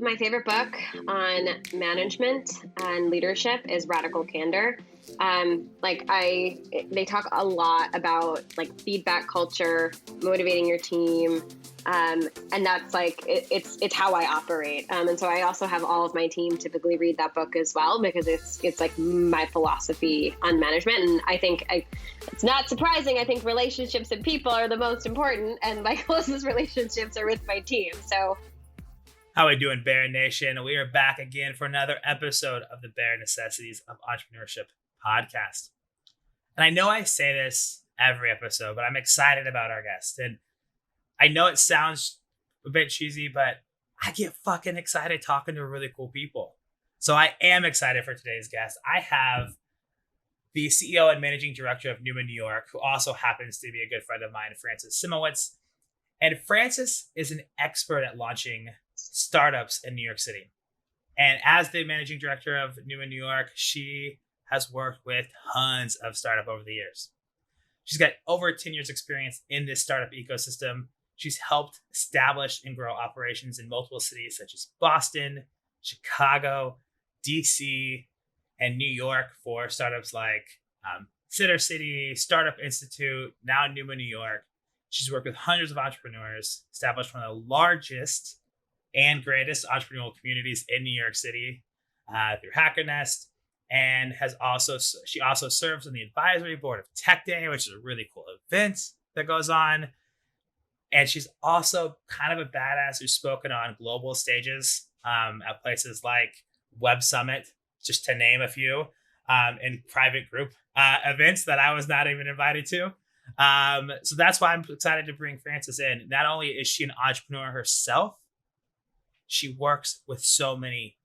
My favorite book on management and leadership is Radical Candor. They talk a lot about like feedback culture, motivating your team, and that's like it's how I operate. And so I also have all of my team typically read that book as well because it's like my philosophy on management. And I think it's not surprising. I think relationships and people are the most important, and my closest relationships are with my team. So. How we doing, Bear Nation? We are back again for another episode of the Bear Necessities of Entrepreneurship podcast. And I know I say this every episode, but I'm excited about our guest. And I know it sounds a bit cheesy, but I get fucking excited talking to really cool people. So I am excited for today's guest. I have the CEO and Managing Director of NUMA New York, who also happens to be a good friend of mine, Frances Simowitz. And Frances is an expert at launching startups in New York City. And as the managing director of NUMA New York, she has worked with tons of startup over the years. She's got over 10 years experience in this startup ecosystem. She's helped establish and grow operations in multiple cities such as Boston, Chicago, DC, and New York for startups like Sitter City, Startup Institute, now NUMA New York. She's worked with hundreds of entrepreneurs, established one of the largest and greatest entrepreneurial communities in New York City through Hacker Nest, and she also serves on the advisory board of Tech Day, which is a really cool event that goes on. And she's also kind of a badass who's spoken on global stages at places like Web Summit, just to name a few, in private group events that I was not even invited to. So that's why I'm excited to bring Frances in. Not only is she an entrepreneur herself, she works with so many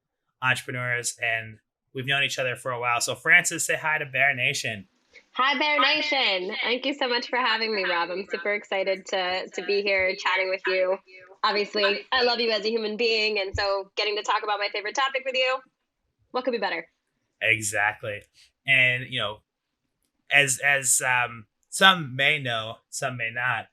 entrepreneurs, and we've known each other for a while. So Frances, say hi to Bear Nation. Hi, Bear Nation. Thank you so much for having me, Rob. I'm super excited to be here chatting with you. Obviously, I love you as a human being, and so getting to talk about my favorite topic with you, what could be better? Exactly. And, you know, as some may know, some may not,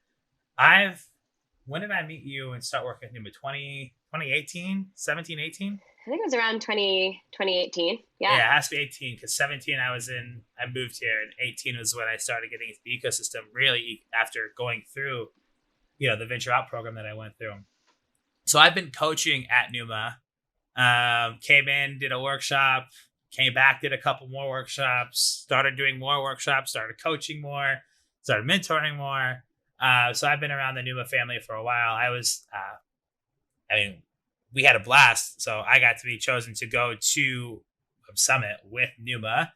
when did I meet you and start working with NUMA? 2018, 17, 18? I think it was around 2018. Yeah, it has to be 18 because 17 I moved here, and 18 was when I started getting into the ecosystem really after going through, the Venture Out program that I went through. So I've been coaching at NUMA, came in, did a workshop, came back, did a couple more workshops, started doing more workshops, started coaching more, started mentoring more. So I've been around the NUMA family for a while. We had a blast. So I got to be chosen to go to Summit with NUMA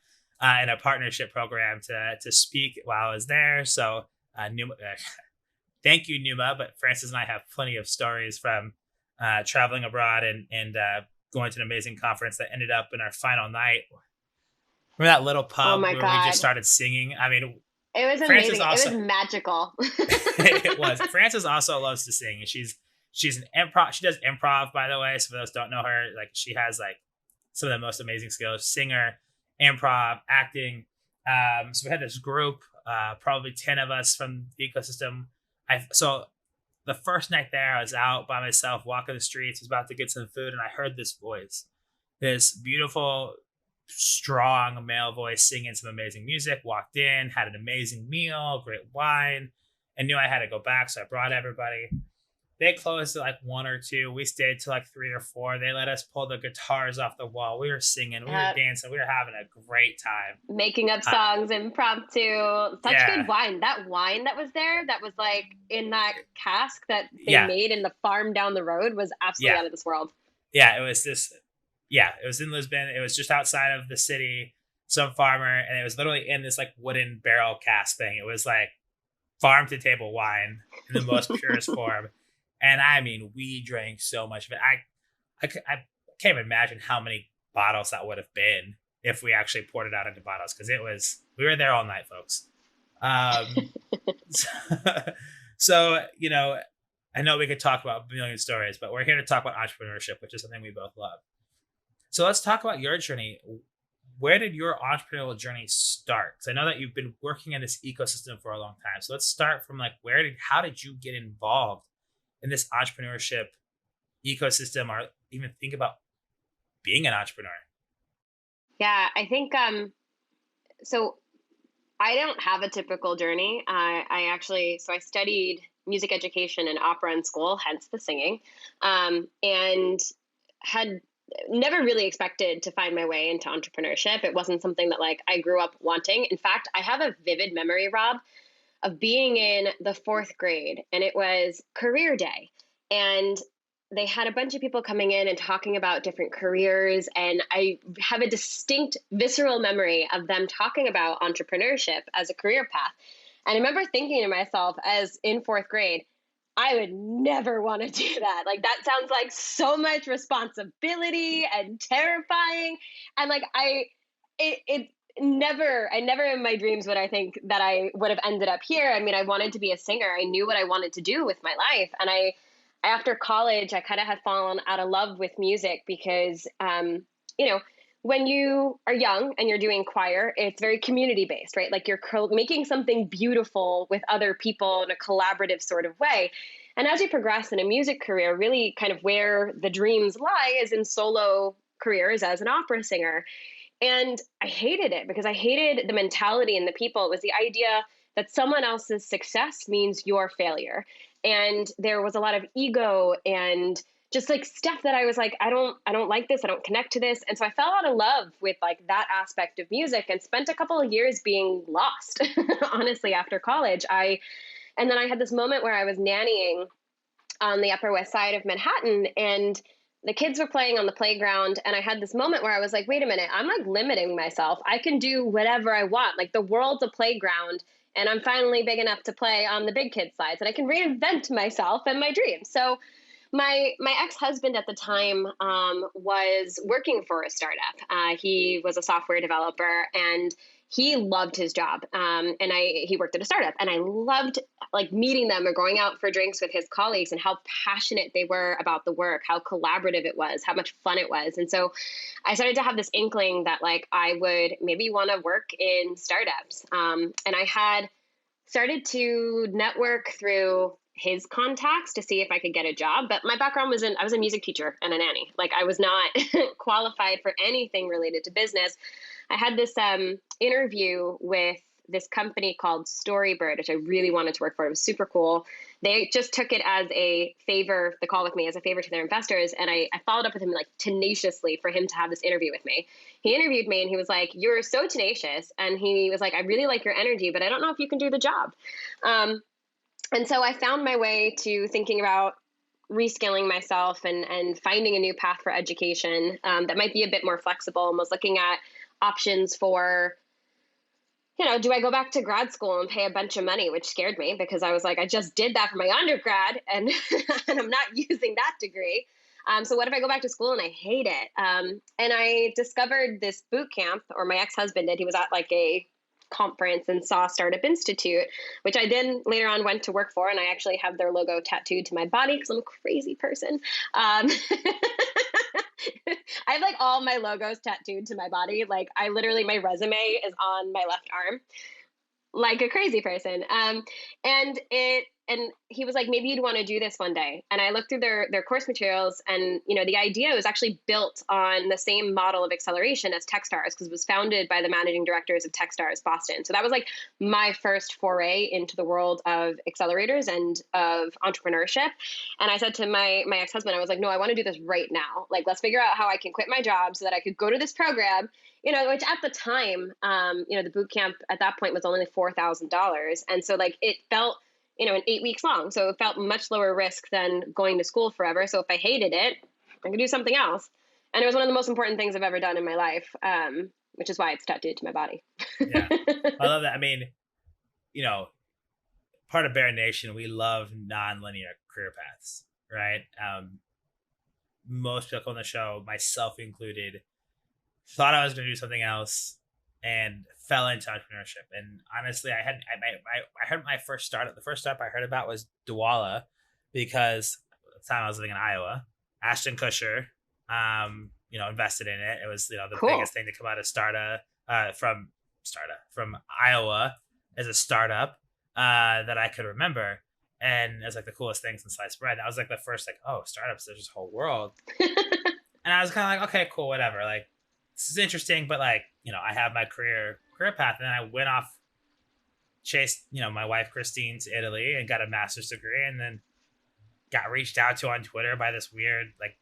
in a partnership program to speak while I was there. So NUMA, thank you, NUMA. But Frances and I have plenty of stories from traveling abroad and going to an amazing conference that ended up in our final night. Remember that little pub where we just started singing? I mean, it was amazing. It was magical. It was. Frances also loves to sing. She's an improv. She does improv, by the way. So for those who don't know her, like she has like some of the most amazing skills: singer, improv, acting. So we had this group, probably 10 of us from the ecosystem. So the first night there, I was out by myself, walking the streets, was about to get some food, and I heard this voice, this beautiful, strong male voice singing some amazing music. Walked in, had an amazing meal, great wine, and knew I had to go back. So I brought everybody. They closed at like 1 or 2. We stayed till like 3 or 4. They let us pull the guitars off the wall. We were singing, we were dancing, we were having a great time. Making up songs impromptu. Such good wine. That wine that was there, that was like in that cask that they made in the farm down the road was absolutely out of this world. Yeah, it was it was in Lisbon. It was just outside of the city, some farmer, and it was literally in this like wooden barrel cask thing. It was like farm to table wine in the most purest form. And I mean, we drank so much of it. I can't even imagine how many bottles that would have been if we actually poured it out into bottles, because we were there all night, folks. So, I know we could talk about a million stories, but we're here to talk about entrepreneurship, which is something we both love. So let's talk about your journey. Where did your entrepreneurial journey start? Because I know that you've been working in this ecosystem for a long time. So let's start from like, how did you get involved in this entrepreneurship ecosystem, or even think about being an entrepreneur? Yeah, I think so I don't have a typical journey. I actually, so I studied music education and opera in school, hence the singing, and had never really expected to find my way into entrepreneurship. It wasn't something that like I grew up wanting. In fact, I have a vivid memory, Rob, of being in the fourth grade, and it was career day. And they had a bunch of people coming in and talking about different careers. And I have a distinct visceral memory of them talking about entrepreneurship as a career path. And I remember thinking to myself, as in fourth grade, I would never want to do that. Like, that sounds like so much responsibility and terrifying. And like, it I never in my dreams would I think that I would have ended up here. I mean, I wanted to be a singer. I knew what I wanted to do with my life. And after college, I kind of had fallen out of love with music because, you know, when you are young and you're doing choir, it's very community based, right? Like you're making something beautiful with other people in a collaborative sort of way. And as you progress in a music career, really kind of where the dreams lie is in solo careers as an opera singer. And I hated it because I hated the mentality and the people. It was the idea that someone else's success means your failure. And there was a lot of ego and just like stuff that I was like, I don't like this. I don't connect to this. And so I fell out of love with like that aspect of music and spent a couple of years being lost, honestly, after college. And then I had this moment where I was nannying on the Upper West Side of Manhattan, and the kids were playing on the playground. And I had this moment where I was like, wait a minute, I'm like limiting myself. I can do whatever I want. Like the world's a playground, and I'm finally big enough to play on the big kid slides, and I can reinvent myself and my dreams. So my ex-husband at the time was working for a startup. He was a software developer, and he loved his job. And he worked at a startup, and I loved like meeting them or going out for drinks with his colleagues and how passionate they were about the work, how collaborative it was, how much fun it was. And so I started to have this inkling that like I would maybe want to work in startups. And I had started to network through his contacts to see if I could get a job. But my background I was a music teacher and a nanny. Like I was not qualified for anything related to business. I had this interview with this company called Storybird, which I really wanted to work for. It was super cool. They just took it as a favor, the call with me as a favor to their investors. And I followed up with him like tenaciously for him to have this interview with me. He interviewed me and he was like, you're so tenacious. And he was like, I really like your energy, but I don't know if you can do the job. And so I found my way to thinking about reskilling myself and finding a new path for education that might be a bit more flexible, and was looking at options for, do I go back to grad school and pay a bunch of money, which scared me because I was like, I just did that for my undergrad and, and I'm not using that degree. So what if I go back to school and I hate it? And I discovered this boot camp, or my ex-husband did. He was at like a conference and saw Startup Institute, which I then later on went to work for. And I actually have their logo tattooed to my body because I'm a crazy person. I have like all my logos tattooed to my body. Like I literally, my resume is on my left arm, like a crazy person. And he was like, maybe you'd want to do this one day. And I looked through their course materials, and, the idea was actually built on the same model of acceleration as Techstars, because it was founded by the managing directors of Techstars Boston. So that was like my first foray into the world of accelerators and of entrepreneurship. And I said to my ex-husband, I was like, no, I want to do this right now. Like, let's figure out how I can quit my job so that I could go to this program, which at the time, the boot camp at that point was only $4,000. And so like it felt, in 8 weeks long. So it felt much lower risk than going to school forever. So if I hated it, I could do something else. And it was one of the most important things I've ever done in my life, which is why it's tattooed to my body. Yeah, I love that. I mean, part of Bear Nation, we love non-linear career paths, right? Most people on the show, myself included, thought I was going to do something else and fell into entrepreneurship. And honestly, I heard my first startup. The first startup I heard about was Dwala, because at the time I was living in Iowa. Ashton Kutcher, invested in it. It was, the Cool. biggest thing to come out of from Iowa as a startup that I could remember. And it's like the coolest thing since sliced bread. That was like the first like, oh, startups, there's this whole world. And I was kind of like, okay, cool, whatever. Like, this is interesting, but like, I have my career path. And then I went off, chased, my wife, Christine, to Italy and got a master's degree, and then got reached out to on Twitter by this weird, like,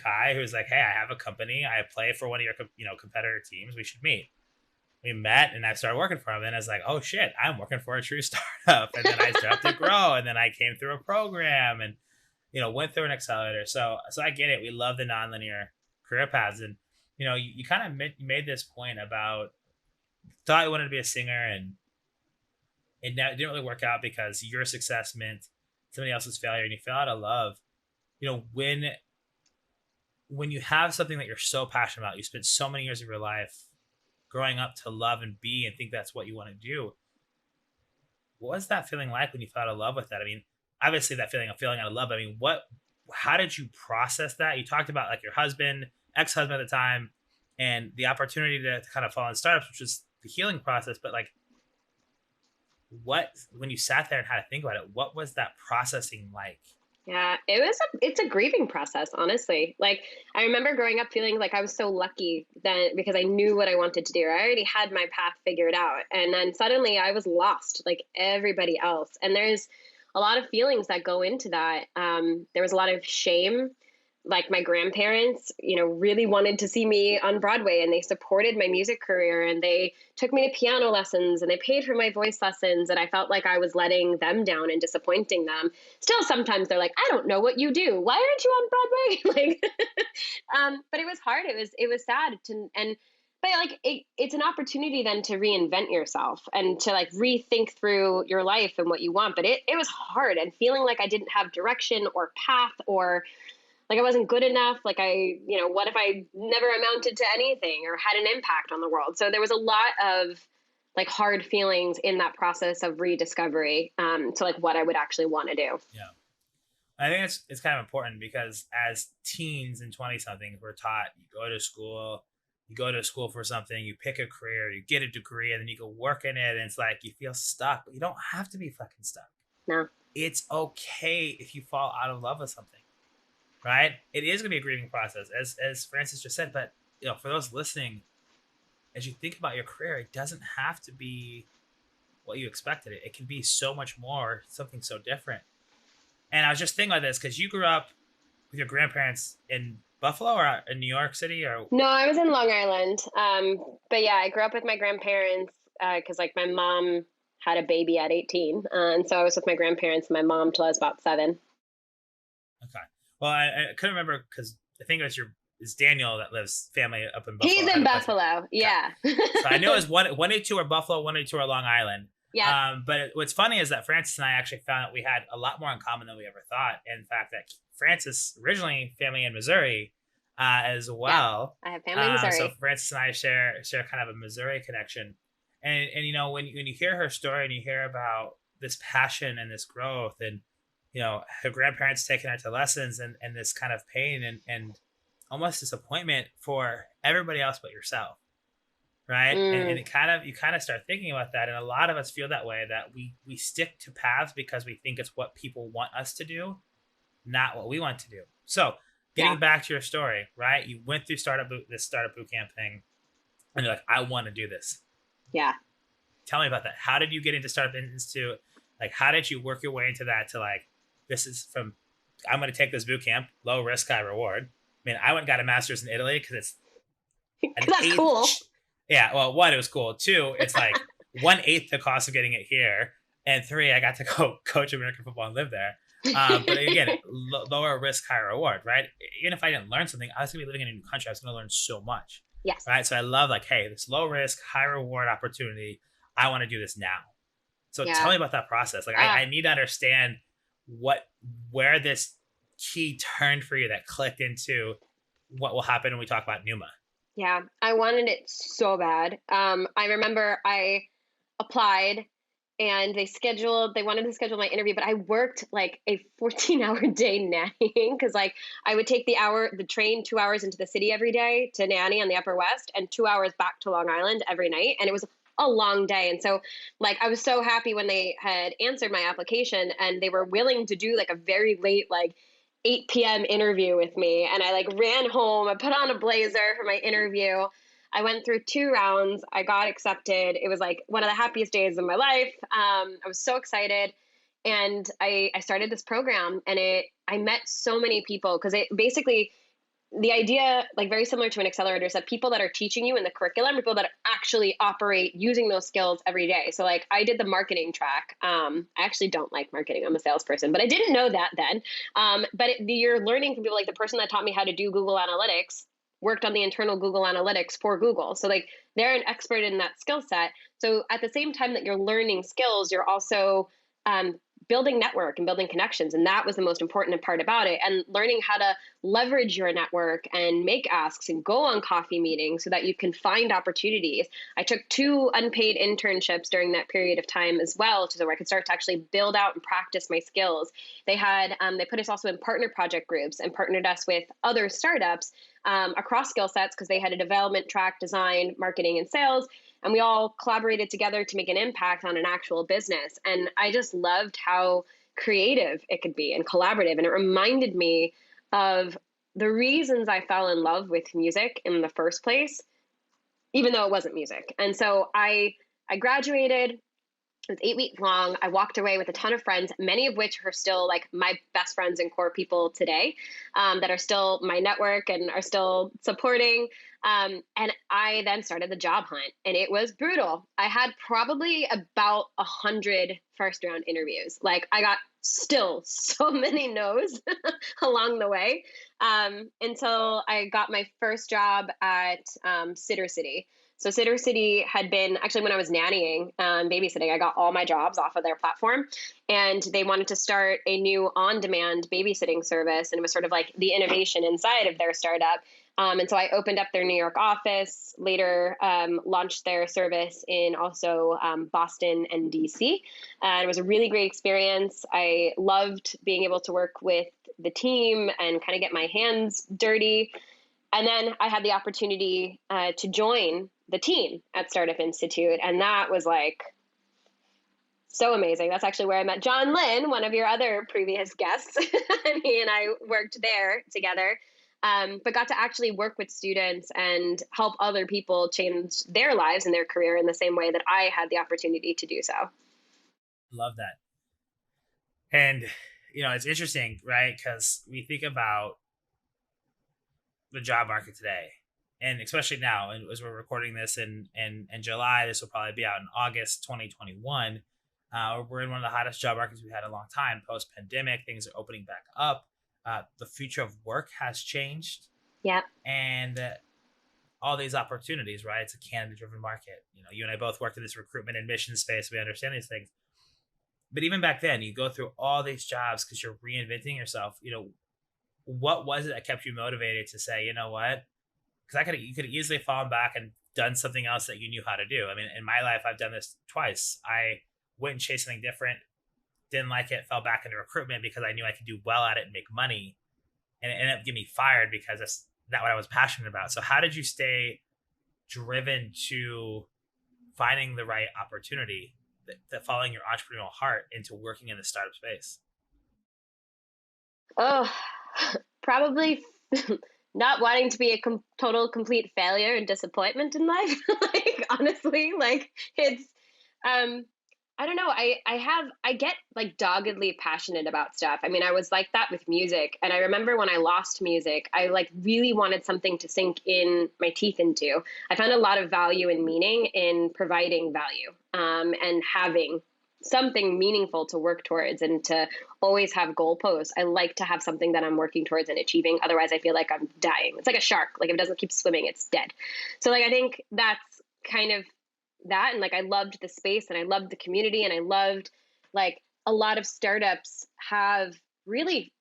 guy who's like, hey, I have a company. I play for one of your, competitor teams. We should meet. We met, and I started working for him. And I was like, oh shit, I'm working for a true startup. And then I started to grow, and then I came through a program and, went through an accelerator. So I get it. We love the nonlinear career paths. And, you kind of made this point about thought you wanted to be a singer, and it didn't really work out because your success meant somebody else's failure, and you fell out of love. When you have something that you're so passionate about, you spent so many years of your life growing up to love and be and think that's what you want to do. What was that feeling like when you fell out of love with that? I mean, obviously that feeling of feeling out of love. I mean, how did you process that? You talked about like your ex-husband at the time, and the opportunity to kind of fall in startups, which is the healing process. But like, when you sat there and had to think about it, what was that processing like? Yeah, it's a grieving process, honestly. Like, I remember growing up feeling like I was so lucky then because I knew what I wanted to do. I already had my path figured out. And then suddenly I was lost like everybody else. And there's a lot of feelings that go into that. There was a lot of shame. Like, my grandparents, really wanted to see me on Broadway, and they supported my music career, and they took me to piano lessons, and they paid for my voice lessons. And I felt like I was letting them down and disappointing them. Still, sometimes they're like, I don't know what you do. Why aren't you on Broadway? But it was hard. It was sad but like, it's an opportunity then to reinvent yourself and to like rethink through your life and what you want. But it was hard, and feeling like I didn't have direction or path, or like I wasn't good enough. Like what if I never amounted to anything or had an impact on the world? So there was a lot of like hard feelings in that process of rediscovery to like what I would actually want to do. Yeah. I think it's kind of important because as teens and 20 somethings, we're taught you go to school for something, you pick a career, you get a degree, and then you go work in it. And it's like, you feel stuck, but you don't have to be fucking stuck. No. It's okay if you fall out of love with something. Right? It is going to be a grieving process, as Frances just said. But for those listening, as you think about your career, it doesn't have to be what you expected. It can be so much more, something so different. And I was just thinking about this because you grew up with your grandparents in Buffalo or in New York City, or no, I was in Long Island. But yeah, I grew up with my grandparents because like my mom had a baby at 18, and so I was with my grandparents and my mom till I was about 7. Okay. Well, I couldn't remember because I think it's Daniel that lives family up in Buffalo. He's in Buffalo, yeah. So I know it was 182 or Buffalo, 182 or Long Island. Yeah. But what's funny is that Frances and I actually found that we had a lot more in common than we ever thought. In fact, that Frances originally family in Missouri as well. Yeah, I have family in Missouri. So Frances and I share kind of a Missouri connection. And when you hear her story and you hear about this passion and this growth and her grandparents taking her to lessons and this kind of pain and almost disappointment for everybody else but yourself. Right. And you kind of start thinking about that. And a lot of us feel that way, that we stick to paths because we think it's what people want us to do, not what we want to do. So getting back to your story, right? You went through this startup boot camp thing and you're like, I want to do this. Yeah. Tell me about that. How did you get into Startup Institute? Like, how did you work your way into that to like, this is I'm going to take this boot camp, low risk, high reward. I mean, I went and got a master's in Italy because it's that's cool. Yeah. Well, 1, it was cool. 2, it's like 1/8 the cost of getting it here. And 3, I got to go coach American football and live there. But again, lower risk, higher reward, right? Even if I didn't learn something, I was going to be living in a new country. I was going to learn so much. Yes. Right. So I love like, hey, this low risk, high reward opportunity. I want to do this now. So tell me about that process. Like, I need to understand where this key turned for you that clicked into what will happen when we talk about NUMA. Yeah, I wanted it so bad. I remember I applied and they wanted to schedule my interview, but I worked like a 14-hour day nannying because like I would take the train 2 hours into the city every day to nanny on the Upper West and 2 hours back to Long Island every night. And it was a long day. And so like, I was so happy when they had answered my application and they were willing to do like a very late, like 8 p.m. interview with me. And I like ran home, I put on a blazer for my interview. I went through 2 rounds. I got accepted. It was like one of the happiest days of my life. I was so excited. And I started this program, and I met so many people, because it basically, the idea, like very similar to an accelerator, is that people that are teaching you in the curriculum, people that actually operate using those skills every day. So like I did the marketing track. I actually don't like marketing. I'm a salesperson, but I didn't know that then. You're learning from people, like the person that taught me how to do Google Analytics worked on the internal Google Analytics for Google. So like they're an expert in that skill set. So at the same time that you're learning skills, you're also building network and building connections. And that was the most important part about it. And learning how to leverage your network and make asks and go on coffee meetings so that you can find opportunities. I took 2 unpaid internships during that period of time as well, so where I could start to actually build out and practice my skills. They put us also in partner project groups and partnered us with other startups across skill sets, because they had a development track, design, marketing, and sales. And we all collaborated together to make an impact on an actual business. And I just loved how creative it could be and collaborative. And it reminded me of the reasons I fell in love with music in the first place, even though it wasn't music. And so I graduated. It was 8 weeks long. I walked away with a ton of friends, many of which are still like my best friends and core people today, that are still my network and are still supporting. And I then started the job hunt, and it was brutal. I had probably about 100 first round interviews. Like I got still so many no's along the way, until I got my first job at Sitter City. So Sitter City had been, actually when I was nannying, babysitting, I got all my jobs off of their platform, and they wanted to start a new on-demand babysitting service. And it was sort of like the innovation inside of their startup. And so I opened up their New York office, later launched their service in also Boston and DC. And it was a really great experience. I loved being able to work with the team and kind of get my hands dirty. And then I had the opportunity to join the team at Startup Institute. And that was like so amazing. That's actually where I met John Lynn, one of your other previous guests. And he and I worked there together, but got to actually work with students and help other people change their lives and their career in the same way that I had the opportunity to do so. Love that. And, it's interesting, right? Because we think about the job market today, and especially now, and as we're recording this in July, this will probably be out in August 2021. We're in one of the hottest job markets we've had in a long time. Post pandemic, things are opening back up. The future of work has changed. Yeah. And all these opportunities, right? It's a candidate driven market. You and I both worked in this recruitment and mission space. We understand these things. But even back then, you go through all these jobs because you're reinventing yourself. What was it that kept you motivated to say, you know what? Because you could have easily fallen back and done something else that you knew how to do. I mean, in my life, I've done this twice. I went and chased something different, didn't like it, fell back into recruitment because I knew I could do well at it and make money, and it ended up getting me fired because that's not what I was passionate about. So how did you stay driven to finding the right opportunity, that following your entrepreneurial heart into working in the startup space? Oh, probably not wanting to be a total complete failure and disappointment in life. Like, honestly, like it's, I don't know. I get like doggedly passionate about stuff. I mean, I was like that with music. And I remember when I lost music, I like really wanted something to sink in my teeth into. I found a lot of value and meaning in providing value, and having something meaningful to work towards, and to always have goalposts. I like to have something that I'm working towards and achieving. Otherwise, I feel like I'm dying. It's like a shark. Like if it doesn't keep swimming, it's dead. So like, I think that's kind of that. And like, I loved the space, and I loved the community, and I loved like a lot of startups have really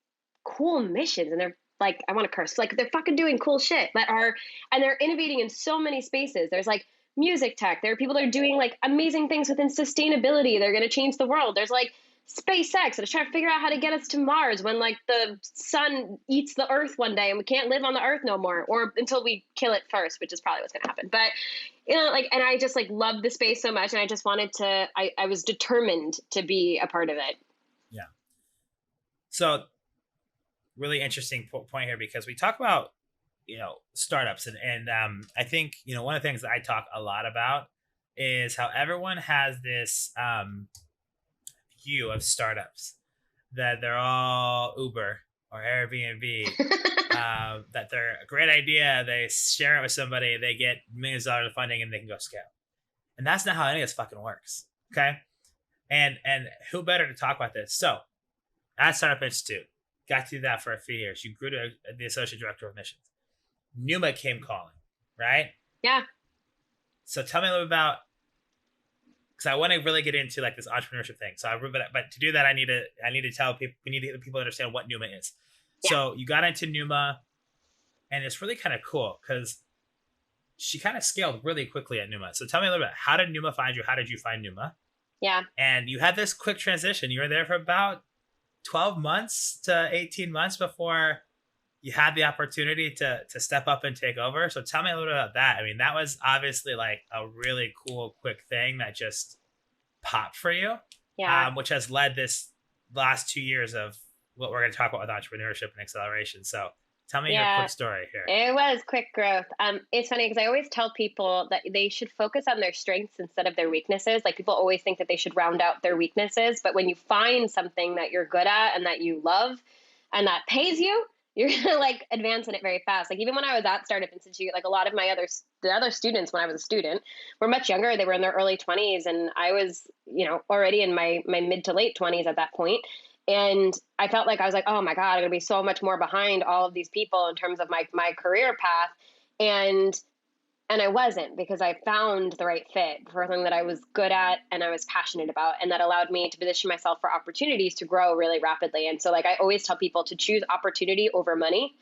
cool missions, and they're like, I want to curse, like they're fucking doing cool shit and they're innovating in so many spaces. There's like music tech. There are people that are doing like amazing things within sustainability. They're going to change the world. There's like SpaceX that is trying to figure out how to get us to Mars when like the sun eats the earth one day and we can't live on the earth no more, or until we kill it first, which is probably what's going to happen. But like, and I just like loved the space so much. And I just wanted to, I was determined to be a part of it. Yeah. So really interesting point here, because we talk about, startups and I think, one of the things that I talk a lot about is how everyone has this view of startups, that they're all Uber or Airbnb, that they're a great idea. They share it with somebody, they get millions of dollars of funding, and they can go scale. And that's not how any of this fucking works. Okay. And who better to talk about this? So at Startup Institute, got to do that for a few years. You grew to the associate director of missions. NUMA came calling, right? Yeah. So tell me a little bit about, because I want to really get into like this entrepreneurship thing. So but to do that, I need to tell people, we need to get people to understand what NUMA is. Yeah. So you got into NUMA, and it's really kind of cool because she kind of scaled really quickly at NUMA. So tell me a little bit, how did NUMA find you? How did you find NUMA? Yeah. And you had this quick transition. You were there for about 12 months to 18 months before you had the opportunity to step up and take over. So tell me a little bit about that. I mean, that was obviously like a really cool, quick thing that just popped for you. Yeah. Which has led this last 2 years of what we're going to talk about with entrepreneurship and acceleration. So tell me your quick story here. It was quick growth. It's funny because I always tell people that they should focus on their strengths instead of their weaknesses. Like, people always think that they should round out their weaknesses, but when you find something that you're good at and that you love and that pays you, you're going to like advance in it very fast. Like, even when I was at Startup Institute, like a lot of the other students when I was a student were much younger. They were in their early 20s, and I was, already in my mid to late 20s at that point. And I felt like I was like, oh my God, I'm going to be so much more behind all of these people in terms of my career path. And I wasn't, because I found the right fit for something that I was good at and I was passionate about, and that allowed me to position myself for opportunities to grow really rapidly. And so like, I always tell people to choose opportunity over money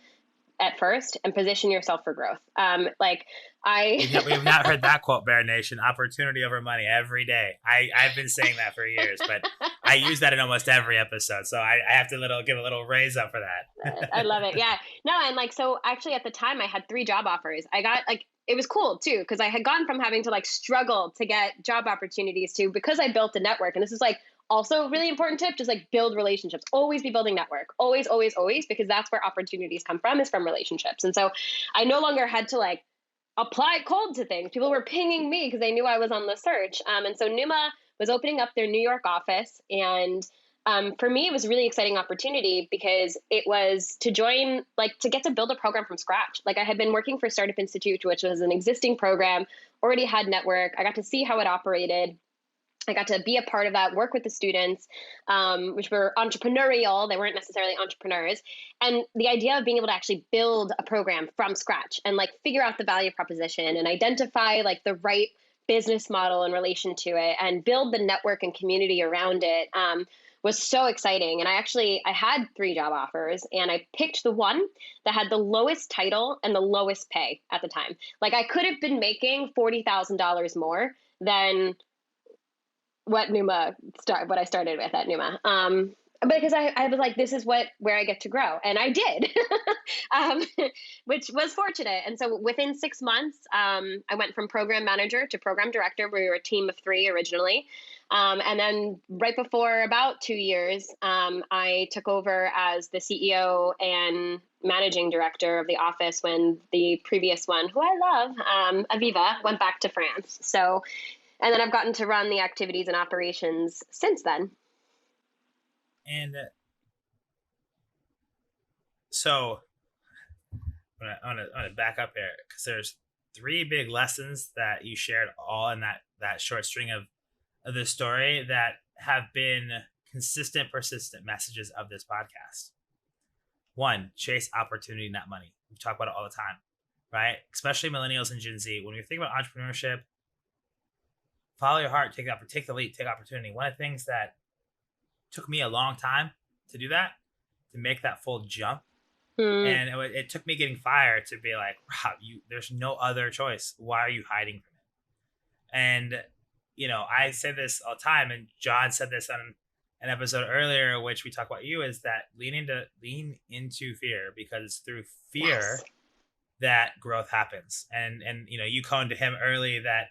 at first and position yourself for growth. We've not heard that quote, Bear Nation. Opportunity over money every day. I've been saying that for years, but I use that in almost every episode. So I have to give a little raise up for that. I love it. Yeah. No. And like, so actually at the time I had 3 job offers. I got like, it was cool too, because I had gone from having to like struggle to get job opportunities to, because I built a network. And this is like also a really important tip, just like build relationships. Always be building network. Always, always, always, because that's where opportunities come from, is from relationships. And so I no longer had to like apply cold to things. People were pinging me because they knew I was on the search. And so NUMA was opening up their New York office. And for me, it was a really exciting opportunity because it was to join, like to get to build a program from scratch. Like, I had been working for Startup Institute, which was an existing program, already had network. I got to see how it operated. I got to be a part of that, work with the students, which were entrepreneurial. They weren't necessarily entrepreneurs. And the idea of being able to actually build a program from scratch and like figure out the value proposition and identify like the right business model in relation to it and build the network and community around it was so exciting. And I had 3 job offers, and I picked the one that had the lowest title and the lowest pay at the time. Like, I could have been making $40,000 more than what I started with at NUMA. Because I was like, this is where I get to grow. And I did, which was fortunate. And so within 6 months, I went from program manager to program director. We were a team of 3 originally. And then right before about 2 years, I took over as the CEO and managing director of the office when the previous one, who I love, Aviva, went back to France. So, and then I've gotten to run the activities and operations since then. And so I want to back up here, because there's 3 big lessons that you shared all in that short string of this story that have been consistent, persistent messages of this podcast. 1, chase opportunity, not money. We talk about it all the time, right? Especially millennials and Gen Z. When you think about entrepreneurship, follow your heart, take the leap, take opportunity. One of the things that took me a long time to do that, to make that full jump. And it took me getting fired to be like, Rob, there's no other choice. Why are you hiding from it? And, I say this all the time, and John said this on an episode earlier, which we talk about you, is that lean into fear, because through fear, that growth happens. And you coined to him early that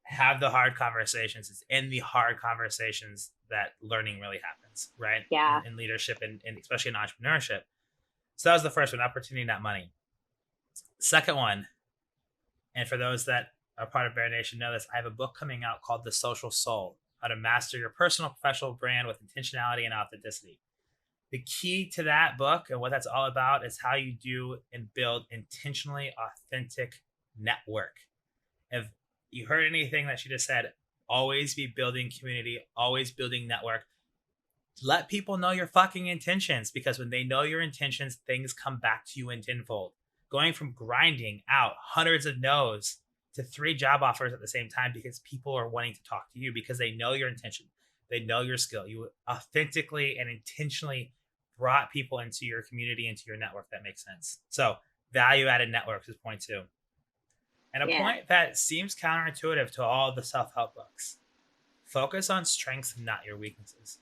have the hard conversations. It's in the hard conversations that learning really happens, right? Yeah. In leadership and especially in entrepreneurship. So that was the first one, opportunity, not money. Second one, and for those that are part of Bear Nation know this, I have a book coming out called The Social Soul: How to Master Your Personal Professional Brand with Intentionality and Authenticity. The key to that book and what that's all about is how you do and build intentionally authentic network. If you heard anything that she just said, always be building community, always building network. Let people know your fucking intentions, because when they know your intentions, things come back to you in tenfold. Going from grinding out hundreds of no's to 3 job offers at the same time because people are wanting to talk to you because they know your intention. They know your skill. You authentically and intentionally brought people into your community, into your network. That makes sense. So value-added networks is point 2. And a point that seems counterintuitive to all the self-help books. Focus on strengths, not your weaknesses.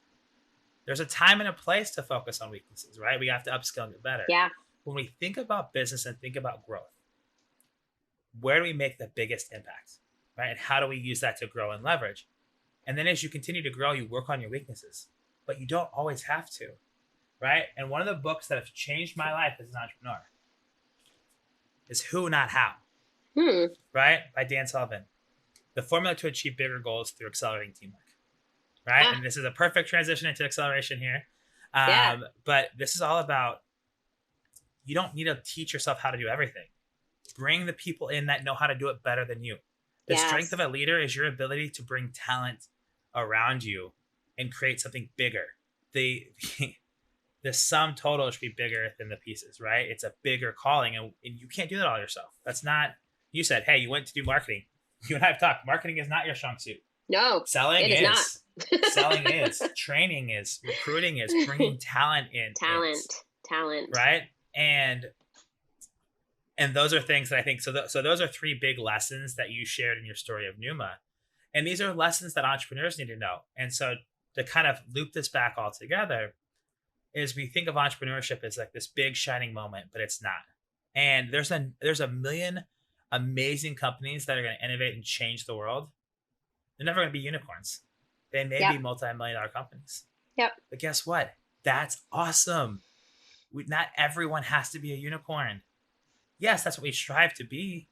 There's a time and a place to focus on weaknesses, right? We have to upskill and get better. Yeah. When we think about business and think about growth, where do we make the biggest impact, right? And how do we use that to grow and leverage? And then as you continue to grow, you work on your weaknesses, but you don't always have to, right? And one of the books that have changed my life as an entrepreneur is Who, Not How, right? By Dan Sullivan. The formula to achieve bigger goals through accelerating teamwork, right? And this is a perfect transition into acceleration here. But this is all about, you don't need to teach yourself how to do everything. Bring the people in that know how to do it better than you. The strength of a leader is your ability to bring talent around you and create something bigger. The sum total should be bigger than the pieces, right? It's a bigger calling, and you can't do that all yourself. That's not, you said, hey, you went to do marketing. You and I have talked. Marketing is not your strong suit. No, selling it is not. Selling is, training is, recruiting is, bringing talent in. Talent. Right? And those are things that I think, so those are 3 big lessons that you shared in your story of NUMA. And these are lessons that entrepreneurs need to know. And so to kind of loop this back all together is, we think of entrepreneurship as like this big shining moment, but it's not. And there's a million amazing companies that are going to innovate and change the world. They're never going to be unicorns. They may be multi-million-dollar companies. Yep. But guess what? That's awesome. Not everyone has to be a unicorn. Yes, that's what we strive to be,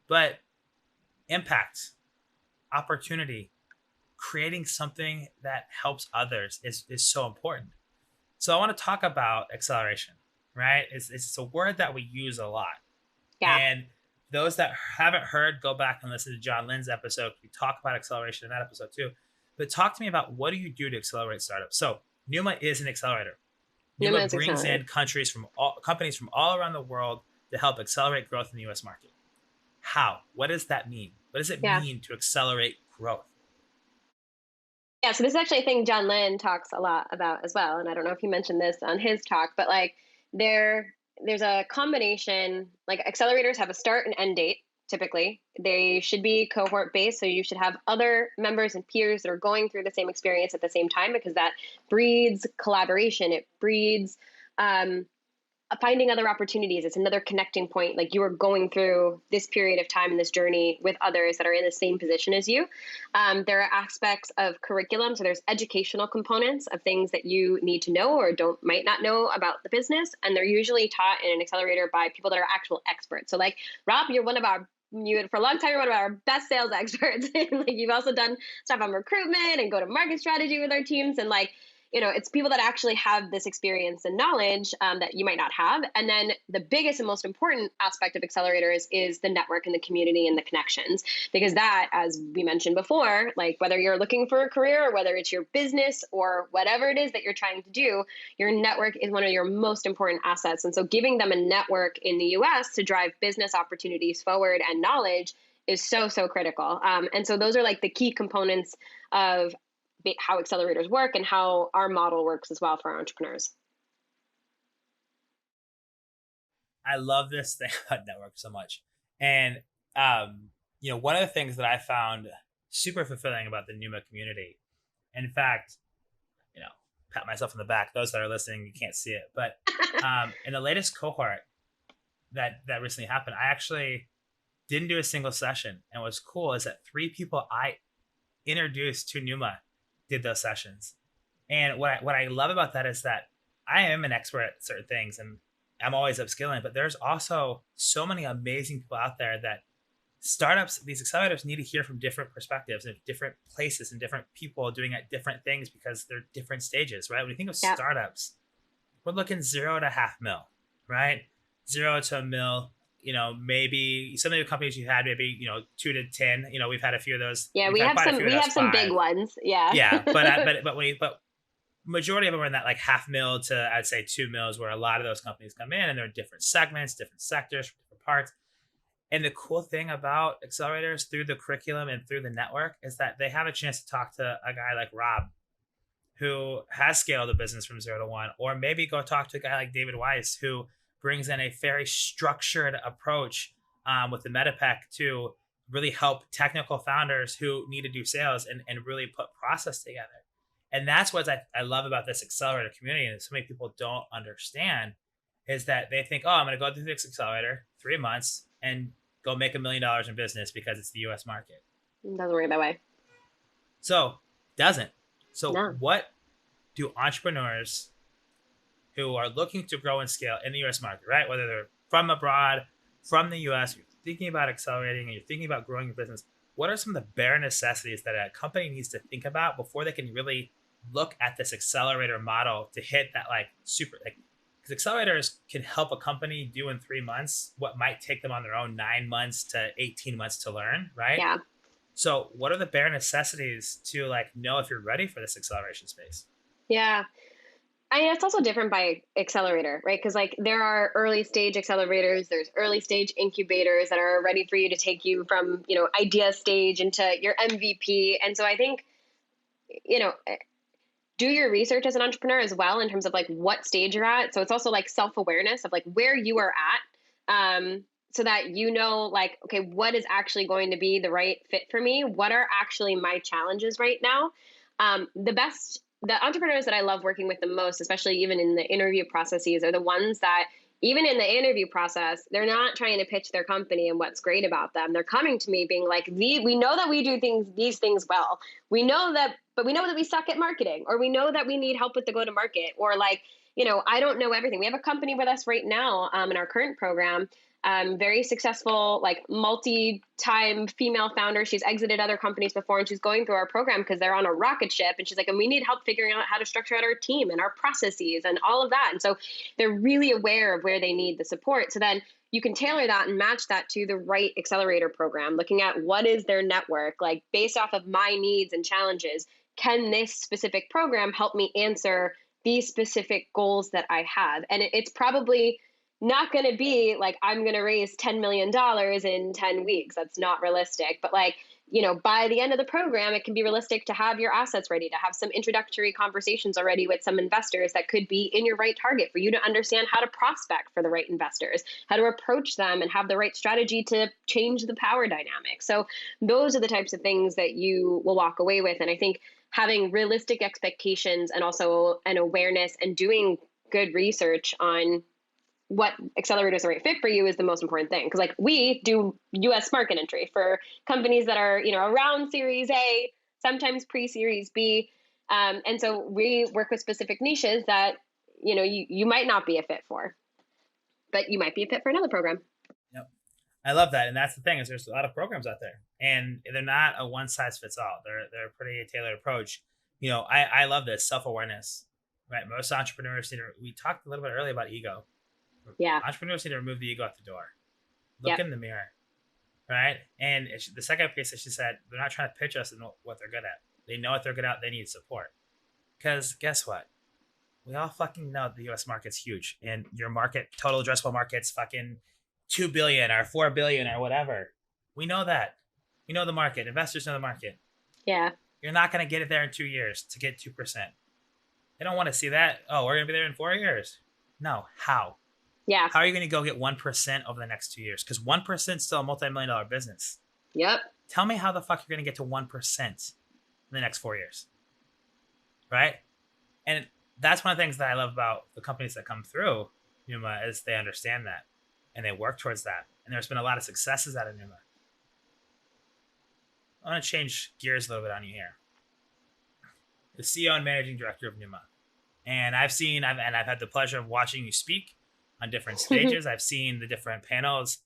but impact, opportunity, creating something that helps others is so important. So I want to talk about acceleration, right? It's a word that we use a lot. Yeah. And those that haven't heard, go back and listen to John Lynn's episode. We talk about acceleration in that episode too. But talk to me about, what do you do to accelerate startups? So NUMA is an accelerator. NUMA brings in companies from all around the world to help accelerate growth in the U.S. market. How? What does that mean? What does it mean to accelerate growth? Yeah, so this is actually a thing John Lynn talks a lot about as well. And I don't know if he mentioned this on his talk, but like there's a combination, like accelerators have a start and end date. Typically, they should be cohort based. So you should have other members and peers that are going through the same experience at the same time, because that breeds collaboration. It breeds finding other opportunities. It's another connecting point. Like, you are going through this period of time in this journey with others that are in the same position as you. There are aspects of curriculum. So there's educational components of things that you need to know or might not know about the business. And they're usually taught in an accelerator by people that are actual experts. So like Rob, for a long time, you're one of our best sales experts. And like, you've also done stuff on recruitment and go-to-market strategy with our teams. And like, it's people that actually have this experience and knowledge that you might not have. And then the biggest and most important aspect of accelerators is the network and the community and the connections, because that, as we mentioned before, like whether you're looking for a career or whether it's your business or whatever it is that you're trying to do, your network is one of your most important assets. And so giving them a network in the US to drive business opportunities forward and knowledge is so, so critical. And so those are like the key components of how accelerators work and how our model works as well for our entrepreneurs. I love this thing about network so much. And, one of the things that I found super fulfilling about the NUMA community, in fact, pat myself on the back, those that are listening, you can't see it, but in the latest cohort, that recently happened. I actually didn't do a single session. And what's cool is that 3 people I introduced to NUMA did those sessions. And what I love about that is that I am an expert at certain things and I'm always upskilling, but there's also so many amazing people out there that startups, these accelerators need to hear from different perspectives and different places and different people doing at different things because they're different stages, right? When you think of startups, we're looking 0 to half mil, right? 0 to a mil, maybe some of the companies you had, maybe, 2 to 10, we've had a few of those. Yeah. We have some big ones. Yeah. Yeah. But majority of them are in that like half mil to, I'd say 2 mils, where a lot of those companies come in and they're in different segments, different sectors, different parts. And the cool thing about accelerators through the curriculum and through the network is that they have a chance to talk to a guy like Rob, who has scaled a business from 0 to 1, or maybe go talk to a guy like David Weiss, who brings in a very structured approach with the MetaPEC to really help technical founders who need to do sales and really put process together. And that's what I love about this accelerator community, and so many people don't understand, is that they think, oh, I'm going to go through this accelerator 3 months and go make $1 million in business because it's the US market. It doesn't work that way. So doesn't. So No. What do entrepreneurs who are looking to grow and scale in the US market, right? Whether they're from abroad, from the US, you're thinking about accelerating and you're thinking about growing your business, what are some of the bare necessities that a company needs to think about before they can really look at this accelerator model to hit that because accelerators can help a company do in 3 months what might take them on their own 9 months to 18 months to learn, right? Yeah. So what are the bare necessities to know if you're ready for this acceleration space? Yeah. I mean, it's also different by accelerator, right? Because there are early stage accelerators, there's early stage incubators that are ready for you to take you from, idea stage into your MVP. And so I think, do your research as an entrepreneur as well in terms of what stage you're at. So it's also self-awareness of where you are at. So that okay, what is actually going to be the right fit for me? What are actually my challenges right now? The entrepreneurs that I love working with the most, especially even in the interview processes, are the ones that even in the interview process, they're not trying to pitch their company and what's great about them. They're coming to me being like, we know that we do these things well. We know that we suck at marketing, or we know that we need help with the go-to-market, or I don't know everything. We have a company with us right now in our current program, very successful, multi-time female founder. She's exited other companies before, and she's going through our program because they're on a rocket ship. And she's like, and we need help figuring out how to structure out our team and our processes and all of that. And so they're really aware of where they need the support. So then you can tailor that and match that to the right accelerator program, looking at what is their network, based off of my needs and challenges. Can this specific program help me answer these specific goals that I have? And it's probably not going to be I'm going to raise $10 million in 10 weeks. That's not realistic. But by the end of the program, it can be realistic to have your assets ready, to have some introductory conversations already with some investors that could be in your right target, for you to understand how to prospect for the right investors, how to approach them and have the right strategy to change the power dynamic. So those are the types of things that you will walk away with. And I think having realistic expectations and also an awareness and doing good research on what accelerators are the right fit for you is the most important thing. Because we do US market entry for companies that are, around Series A, sometimes pre-Series B. And so we work with specific niches that, you might not be a fit for, but you might be a fit for another program. Yep. I love that. And that's the thing, is there's a lot of programs out there and they're not a one size fits all. They're a pretty tailored approach. I love this self-awareness, right? Most entrepreneurs we talked a little bit earlier about ego. Yeah. Entrepreneurs need to remove the ego out the door. Look in the mirror, right? And the second piece that she said, they're not trying to pitch us and know what they're good at. They know what they're good at. They need support. Because guess what? We all fucking know the US market's huge, and your market, total addressable market's fucking 2 billion or 4 billion or whatever. We know that. We know the market. Investors know the market. Yeah. You're not going to get it there in 2 years to get 2%. They don't want to see that. Oh, we're going to be there in 4 years. No. How? Yeah. How are you going to go get 1% over the next 2 years? Because 1% is still a multi-million-dollar business. Yep. Tell me how the fuck you're going to get to 1% in the next 4 years. Right? And that's one of the things that I love about the companies that come through NUMA, is they understand that. and they work towards that. And there's been a lot of successes out of NUMA. I want to change gears a little bit on you here. The CEO and managing director of NUMA. And I've had the pleasure of watching you speak on different stages. I've seen the different panels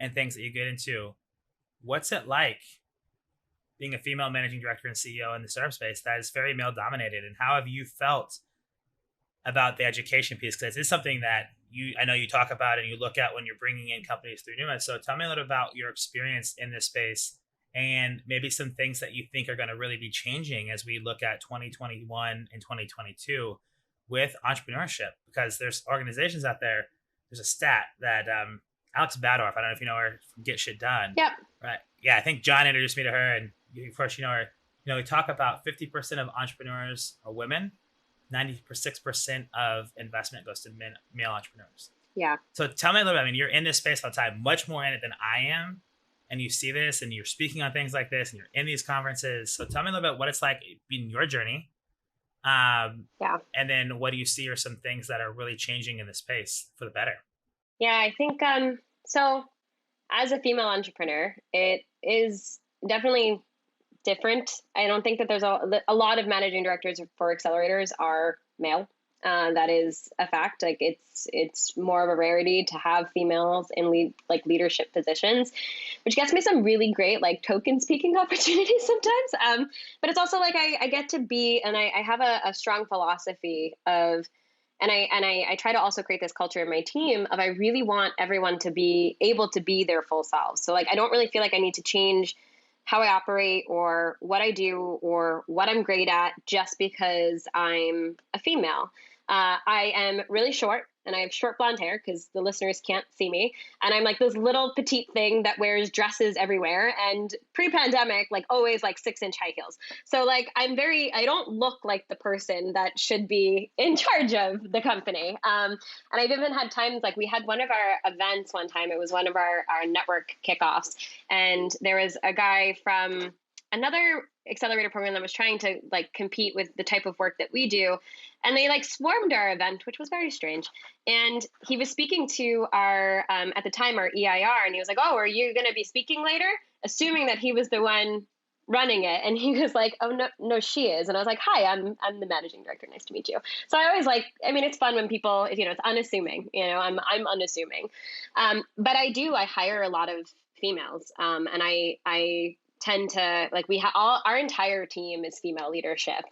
and things that you get into. What's it like being a female managing director and CEO in the startup space that is very male dominated? And how have you felt about the education piece? Because it's something that I know you talk about and you look at when you're bringing in companies through NUMA. So tell me a little about your experience in this space and maybe some things that you think are going to really be changing as we look at 2021 and 2022 with entrepreneurship, because there's organizations out there. There's a stat that Alex Badorf, I don't know if you know her from Get Shit Done. Yep. Right. Yeah, I think John introduced me to her, and of course you know her. We talk about 50% of entrepreneurs are women. 96% of investment goes to male entrepreneurs. Yeah. So tell me a little bit. I mean, you're in this space all the time, much more in it than I am, and you see this, and you're speaking on things like this, and you're in these conferences. So tell me a little bit what it's like in your journey. And then what do you see are some things that are really changing in the space for the better? Yeah, I think so. As a female entrepreneur, it is definitely different. I don't think that there's a lot of managing directors for accelerators are male. That is a fact. Like it's more of a rarity to have females in leadership positions, which gets me some really great token speaking opportunities sometimes. But it's also I get to be, and I have a strong philosophy of, and I try to also create this culture in my team of I really want everyone to be able to be their full selves. So I don't really feel like I need to change how I operate or what I do or what I'm great at just because I'm a female. I am really short and I have short blonde hair because the listeners can't see me. And I'm this little petite thing that wears dresses everywhere. And pre-pandemic, always 6-inch high heels. So I don't look like the person that should be in charge of the company. And I've even had times we had one of our events one time. It was one of our network kickoffs. And there was a guy from another accelerator program that was trying to compete with the type of work that we do. And they swarmed our event, which was very strange. And he was speaking to our, at the time, our EIR. And he was like, "Oh, are you going to be speaking later?" Assuming that he was the one running it. And he was like, "Oh, no, she is." And I was like, "Hi, I'm the managing director. Nice to meet you." So I always it's fun when people, it's unassuming, I'm unassuming. But I hire a lot of females. And I tend to our entire team is female leadership.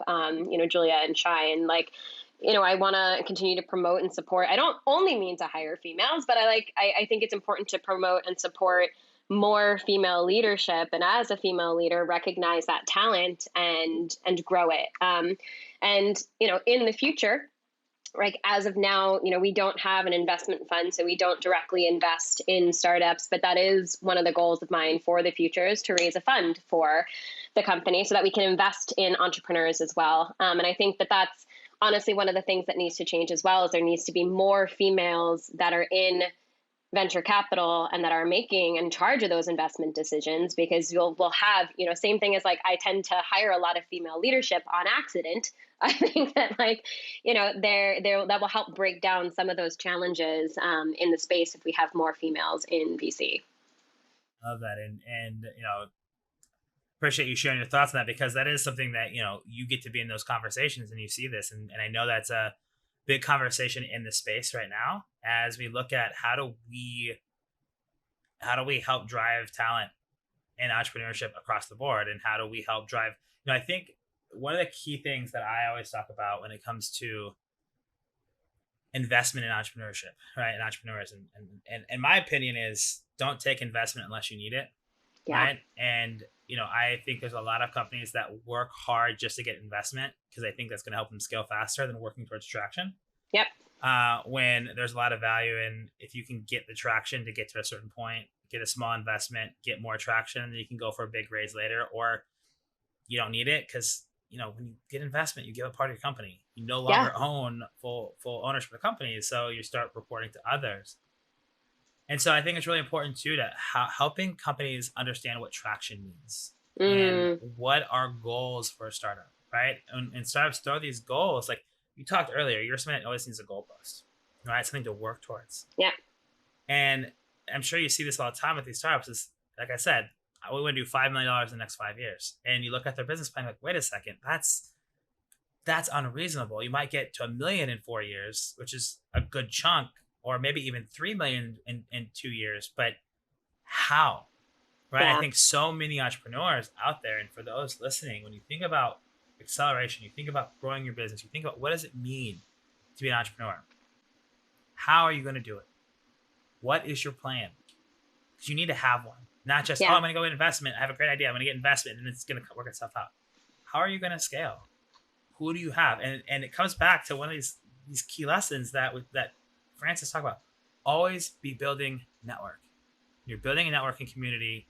Julia and Shai, and I want to continue to promote and support. I don't only mean to hire females, but I think it's important to promote and support more female leadership. And as a female leader, recognize that talent and grow it. And in the future, as of now, we don't have an investment fund, so we don't directly invest in startups, but that is one of the goals of mine for the future, is to raise a fund for the company so that we can invest in entrepreneurs as well. And I think that that's honestly one of the things that needs to change as well, is there needs to be more females that are in venture capital and that are making and charge of those investment decisions, because we'll have, same thing as I tend to hire a lot of female leadership on accident. I think that that will help break down some of those challenges in the space if we have more females in VC. I love that. And appreciate you sharing your thoughts on that, because that is something that, you get to be in those conversations and you see this. And I know that's a big conversation in the space right now as we look at how do we help drive talent and entrepreneurship across the board, and how do we help drive, I think one of the key things that I always talk about when it comes to investment in entrepreneurship, right, and entrepreneurs, and my opinion is don't take investment unless you need it. Yeah. Right. And, I think there's a lot of companies that work hard just to get investment because I think that's going to help them scale faster than working towards traction. Yep. When there's a lot of value in, if you can get the traction to get to a certain point, get a small investment, get more traction, and then you can go for a big raise later, or you don't need it because, when you get investment, you give up part of your company. You no longer own full ownership of the company. So you start reporting to others. And so I think it's really important too to helping companies understand what traction means and what are goals for a startup, right? And startups throw these goals. Like you talked earlier, you're somebody that always needs a goalpost, right? Something to work towards. Yeah. And I'm sure you see this all the time with these startups, is like I said, we want to do $5 million in the next 5 years. And you look at their business plan, like, wait a second, that's unreasonable. You might get to $1 million in 4 years, which is a good chunk, or maybe even 3 million in 2 years. But how? Right? Yeah. I think so many entrepreneurs out there, and for those listening, when you think about acceleration, you think about growing your business, you think about what does it mean to be an entrepreneur? How are you going to do it? What is your plan? Because you need to have one. Not just, oh, I'm going to go get investment. I have a great idea. I'm going to get investment and it's going to work itself out. How are you going to scale? Who do you have? And it comes back to one of these key lessons that Frances talked about. Always be building network. You're building a networking community.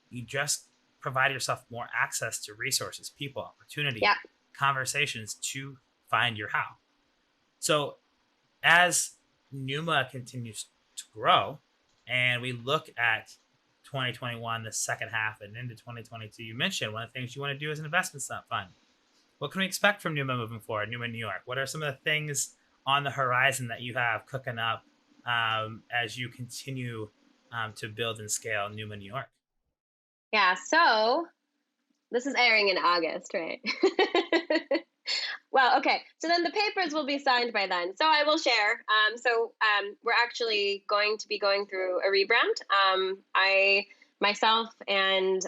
You just provide yourself more access to resources, people, opportunity, conversations to find your how. So as NUMA continues to grow and we look at 2021, the second half, and into 2022, you mentioned one of the things you want to do is an investment fund. What can we expect from NUMA moving forward, NUMA New York? What are some of the things on the horizon that you have cooking up as you continue to build and scale NUMA New York? Yeah, so this is airing in August, right? Well, okay. So then the papers will be signed by then. So I will share. We're actually going to be going through a rebrand. Myself and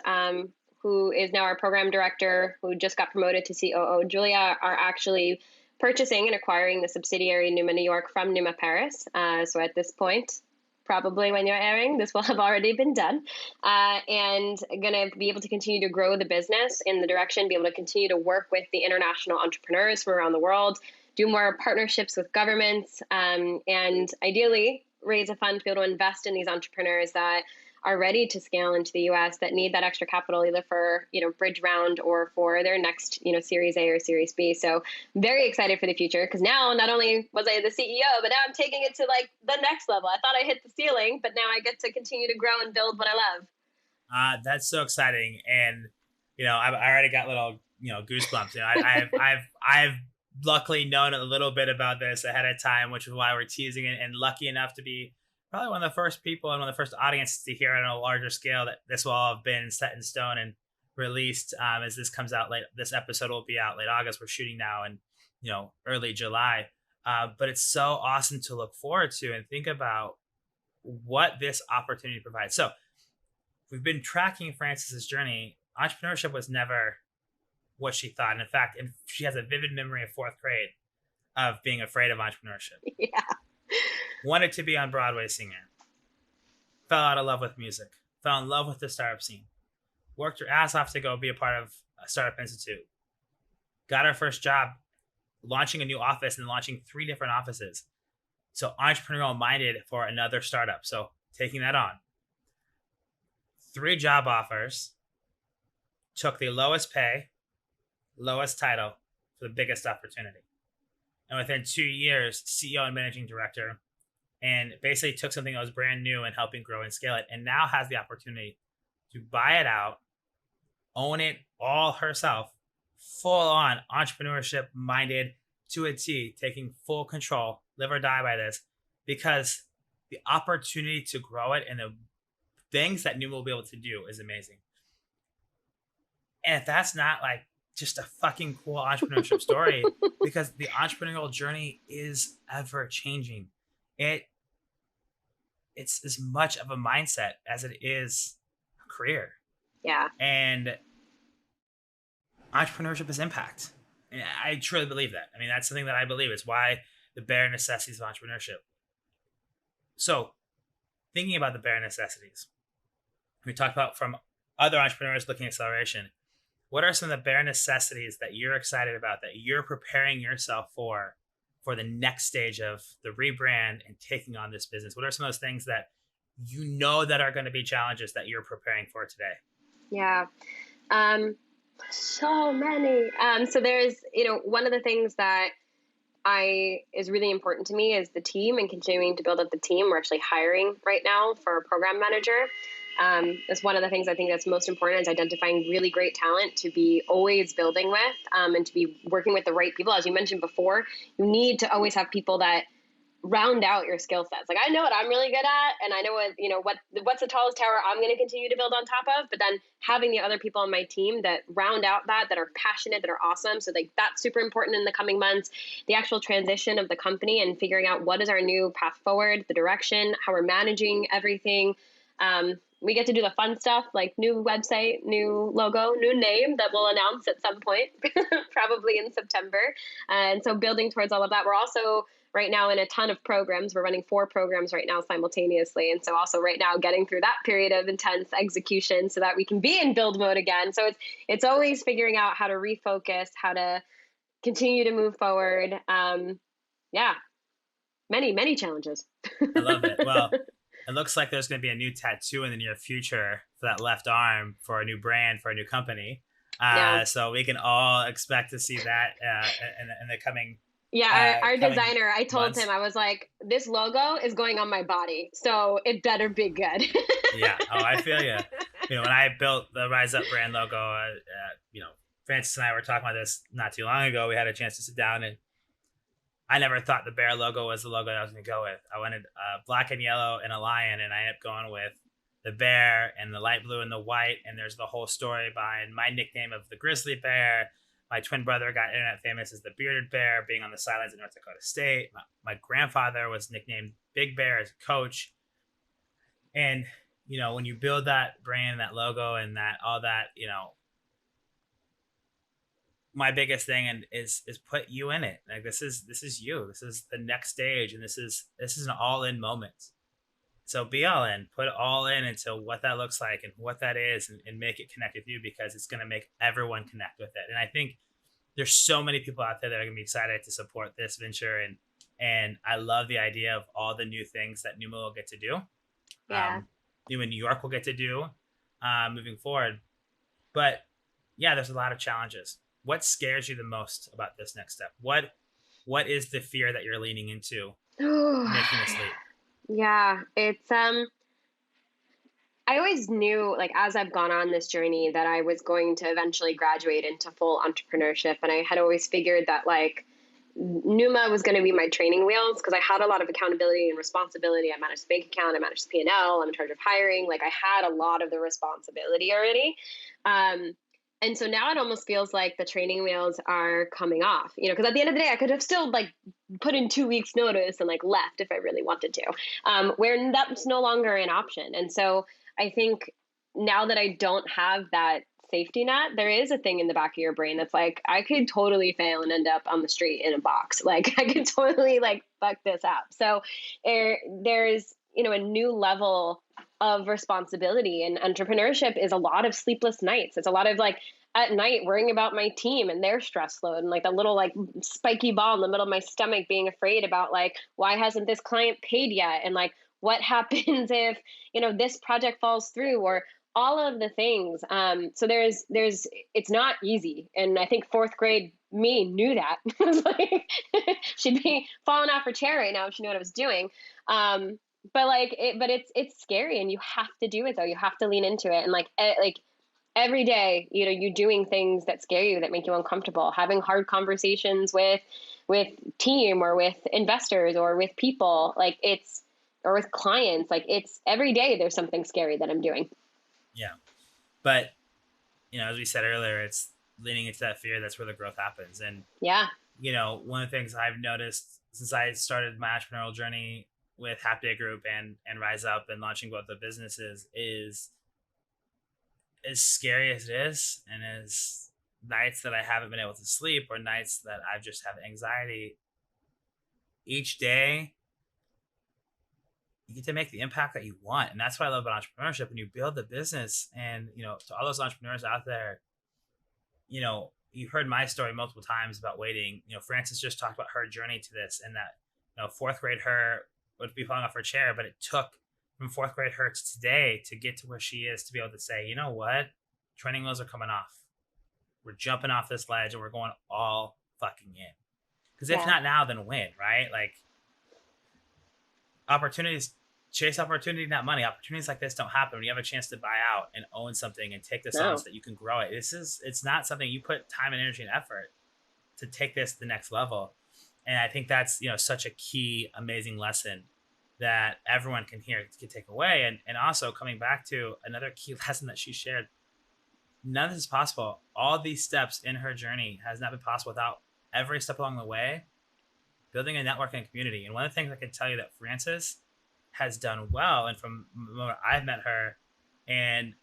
who is now our program director, who just got promoted to COO, Julia, are actually purchasing and acquiring the subsidiary NUMA New York from NUMA Paris. So at this point, probably when you're airing, this will have already been done, and going to be able to continue to grow the business in the direction, be able to continue to work with the international entrepreneurs from around the world, do more partnerships with governments, and ideally raise a fund to be able to invest in these entrepreneurs that are ready to scale into the US, that need that extra capital either for, bridge round or for their next, Series A or Series B. So very excited for the future, because now not only was I the CEO, but now I'm taking it to like the next level. I thought I hit the ceiling, but now I get to continue to grow and build what I love. That's so exciting. And, I already got little, goosebumps. I've luckily known a little bit about this ahead of time, which is why we're teasing it, and lucky enough to be probably one of the first people and one of the first audiences to hear it on a larger scale that this will all have been set in stone and released as this comes out late. This episode will be out late August. We're shooting now in, early July. But it's so awesome to look forward to and think about what this opportunity provides. So we've been tracking Frances's journey. Entrepreneurship was never what she thought. And in fact, she has a vivid memory of fourth grade of being afraid of entrepreneurship. Yeah. Wanted to be on Broadway singing. Fell out of love with music. Fell in love with the startup scene. Worked her ass off to go be a part of a startup institute. Got her first job launching a new office and launching 3 different offices. So entrepreneurial minded for another startup. So taking that on. 3 job offers. Took the lowest pay, lowest title for the biggest opportunity. And within 2 years, CEO and managing director, and basically took something that was brand new and helping grow and scale it, and now has the opportunity to buy it out, own it all herself, full on entrepreneurship minded to a T, taking full control, live or die by this, because the opportunity to grow it and the things that NUMA will be able to do is amazing. And if that's not like just a fucking cool entrepreneurship story, because the entrepreneurial journey is ever changing. It's as much of a mindset as it is a career. Yeah. And entrepreneurship is impact. And I truly believe that. I mean, that's something that I believe. It's why the bare necessities of entrepreneurship. So thinking about the bare necessities, we talked about from other entrepreneurs looking at acceleration. What are some of the bare necessities that you're excited about, that you're preparing yourself for the next stage of the rebrand and taking on this business? What are some of those things that that are going to be challenges that you're preparing for today? Yeah. So many. So there's, one of the things that is really important to me is the team and continuing to build up the team. We're actually hiring right now for a program manager. That's one of the things I think that's most important, is identifying really great talent to be always building with, and to be working with the right people. As you mentioned before, you need to always have people that round out your skill sets. Like I know what I'm really good at, and I know what's the tallest tower I'm going to continue to build on top of, but then having the other people on my team that round out that are passionate, that are awesome. So like that's super important in the coming months. The actual transition of the company and figuring out what is our new path forward, the direction, how we're managing everything. We get to do the fun stuff like new website, new logo, new name that we'll announce at some point, probably in September. And so building towards all of that. We're also right now in a ton of programs. We're running 4 programs right now simultaneously. And so also right now getting through that period of intense execution so that we can be in build mode again. So it's always figuring out how to refocus, how to continue to move forward. Yeah, many challenges. I love it. Well, it looks like there's going to be a new tattoo in the near future for that left arm for a new brand, for a new company. Yeah. So we can all expect to see that in the coming. Yeah, our designer, I told months. him, I was like, this logo is going on my body, so it better be good. Yeah. Oh, I feel you. When I built the Rise Up brand logo, Frances and I were talking about this not too long ago. We had a chance to sit down, and I never thought the bear logo was the logo that I was going to go with. I wanted black and yellow and a lion, and I ended up going with the bear and the light blue and the white. And there's the whole story behind my nickname of the grizzly bear. My twin brother got internet famous as the bearded bear, being on the sidelines of North Dakota State. My grandfather was nicknamed Big Bear as a coach. And, when you build that brand, that logo, and that all that, my biggest thing is put you in it. Like this is you. This is the next stage, and this is an all-in moment. So be all in, put it all in into what that looks like and what that is, and make it connect with you, because it's going to make everyone connect with it. And I think there's so many people out there that are going to be excited to support this venture. And I love the idea of all the new things that NUMA will get to do. Yeah. NUMA New York will get to do moving forward. But yeah, there's a lot of challenges. What scares you the most about this next step? What is the fear that you're leaning into making this leap? Yeah, it's I always knew, like, as I've gone on this journey, that I was going to eventually graduate into full entrepreneurship. And I had always figured that, like, NUMA was going to be my training wheels, because I had a lot of accountability and responsibility. I managed the bank account, I managed the P&L, I'm in charge of hiring. Like, I had a lot of the responsibility already. And so now it almost feels like the training wheels are coming off, because at the end of the day, I could have still like put in 2 weeks notice and like left if I really wanted to, where that's no longer an option. And so I think now that I don't have that safety net, there is a thing in the back of your brain that's like, I could totally fail and end up on the street in a box. Like I could totally like fuck this up. So there's, a new level of responsibility, and entrepreneurship is a lot of sleepless nights. It's a lot of like at night worrying about my team and their stress load, and like that little like spiky ball in the middle of my stomach, being afraid about like, why hasn't this client paid yet? And like, what happens if, this project falls through, or all of the things. So there's, it's not easy. And I think 4th grade me knew that. Like, she'd be falling off her chair right now if she knew what I was doing. But it's scary, and you have to do it though. You have to lean into it. And like every day, you're doing things that scare you, that make you uncomfortable, having hard conversations with team, or with investors, or with people, or with clients. Like it's every day there's something scary that I'm doing. Yeah. But, as we said earlier, it's leaning into that fear. That's where the growth happens. And, yeah, one of the things I've noticed since I started my entrepreneurial journey with Half Day Group and Rise Up and launching both the businesses is, as scary as it is, and as nights that I haven't been able to sleep, or nights that I just have anxiety, each day you get to make the impact that you want. And that's what I love about entrepreneurship. When you build the business, and, to all those entrepreneurs out there, you've heard my story multiple times about waiting. Frances just talked about her journey to this, and that, 4th grade her would be falling off her chair, but it took from 4th grade her to today to get to where she is, to be able to say, you know what, training wheels are coming off. We're jumping off this ledge, and we're going all fucking in. Because if not now, then when, right? Like, opportunities, chase opportunity, not money. Opportunities like this don't happen when you have a chance to buy out and own something and take this on so that you can grow it. It's not something you put time and energy and effort to take this to the next level. And I think that's, such a key, amazing lesson that everyone can take away. And also coming back to another key lesson that she shared, none of this is possible. All these steps in her journey has not been possible without every step along the way building a network and a community. And one of the things I can tell you that Frances has done well, and from the moment I've met her, and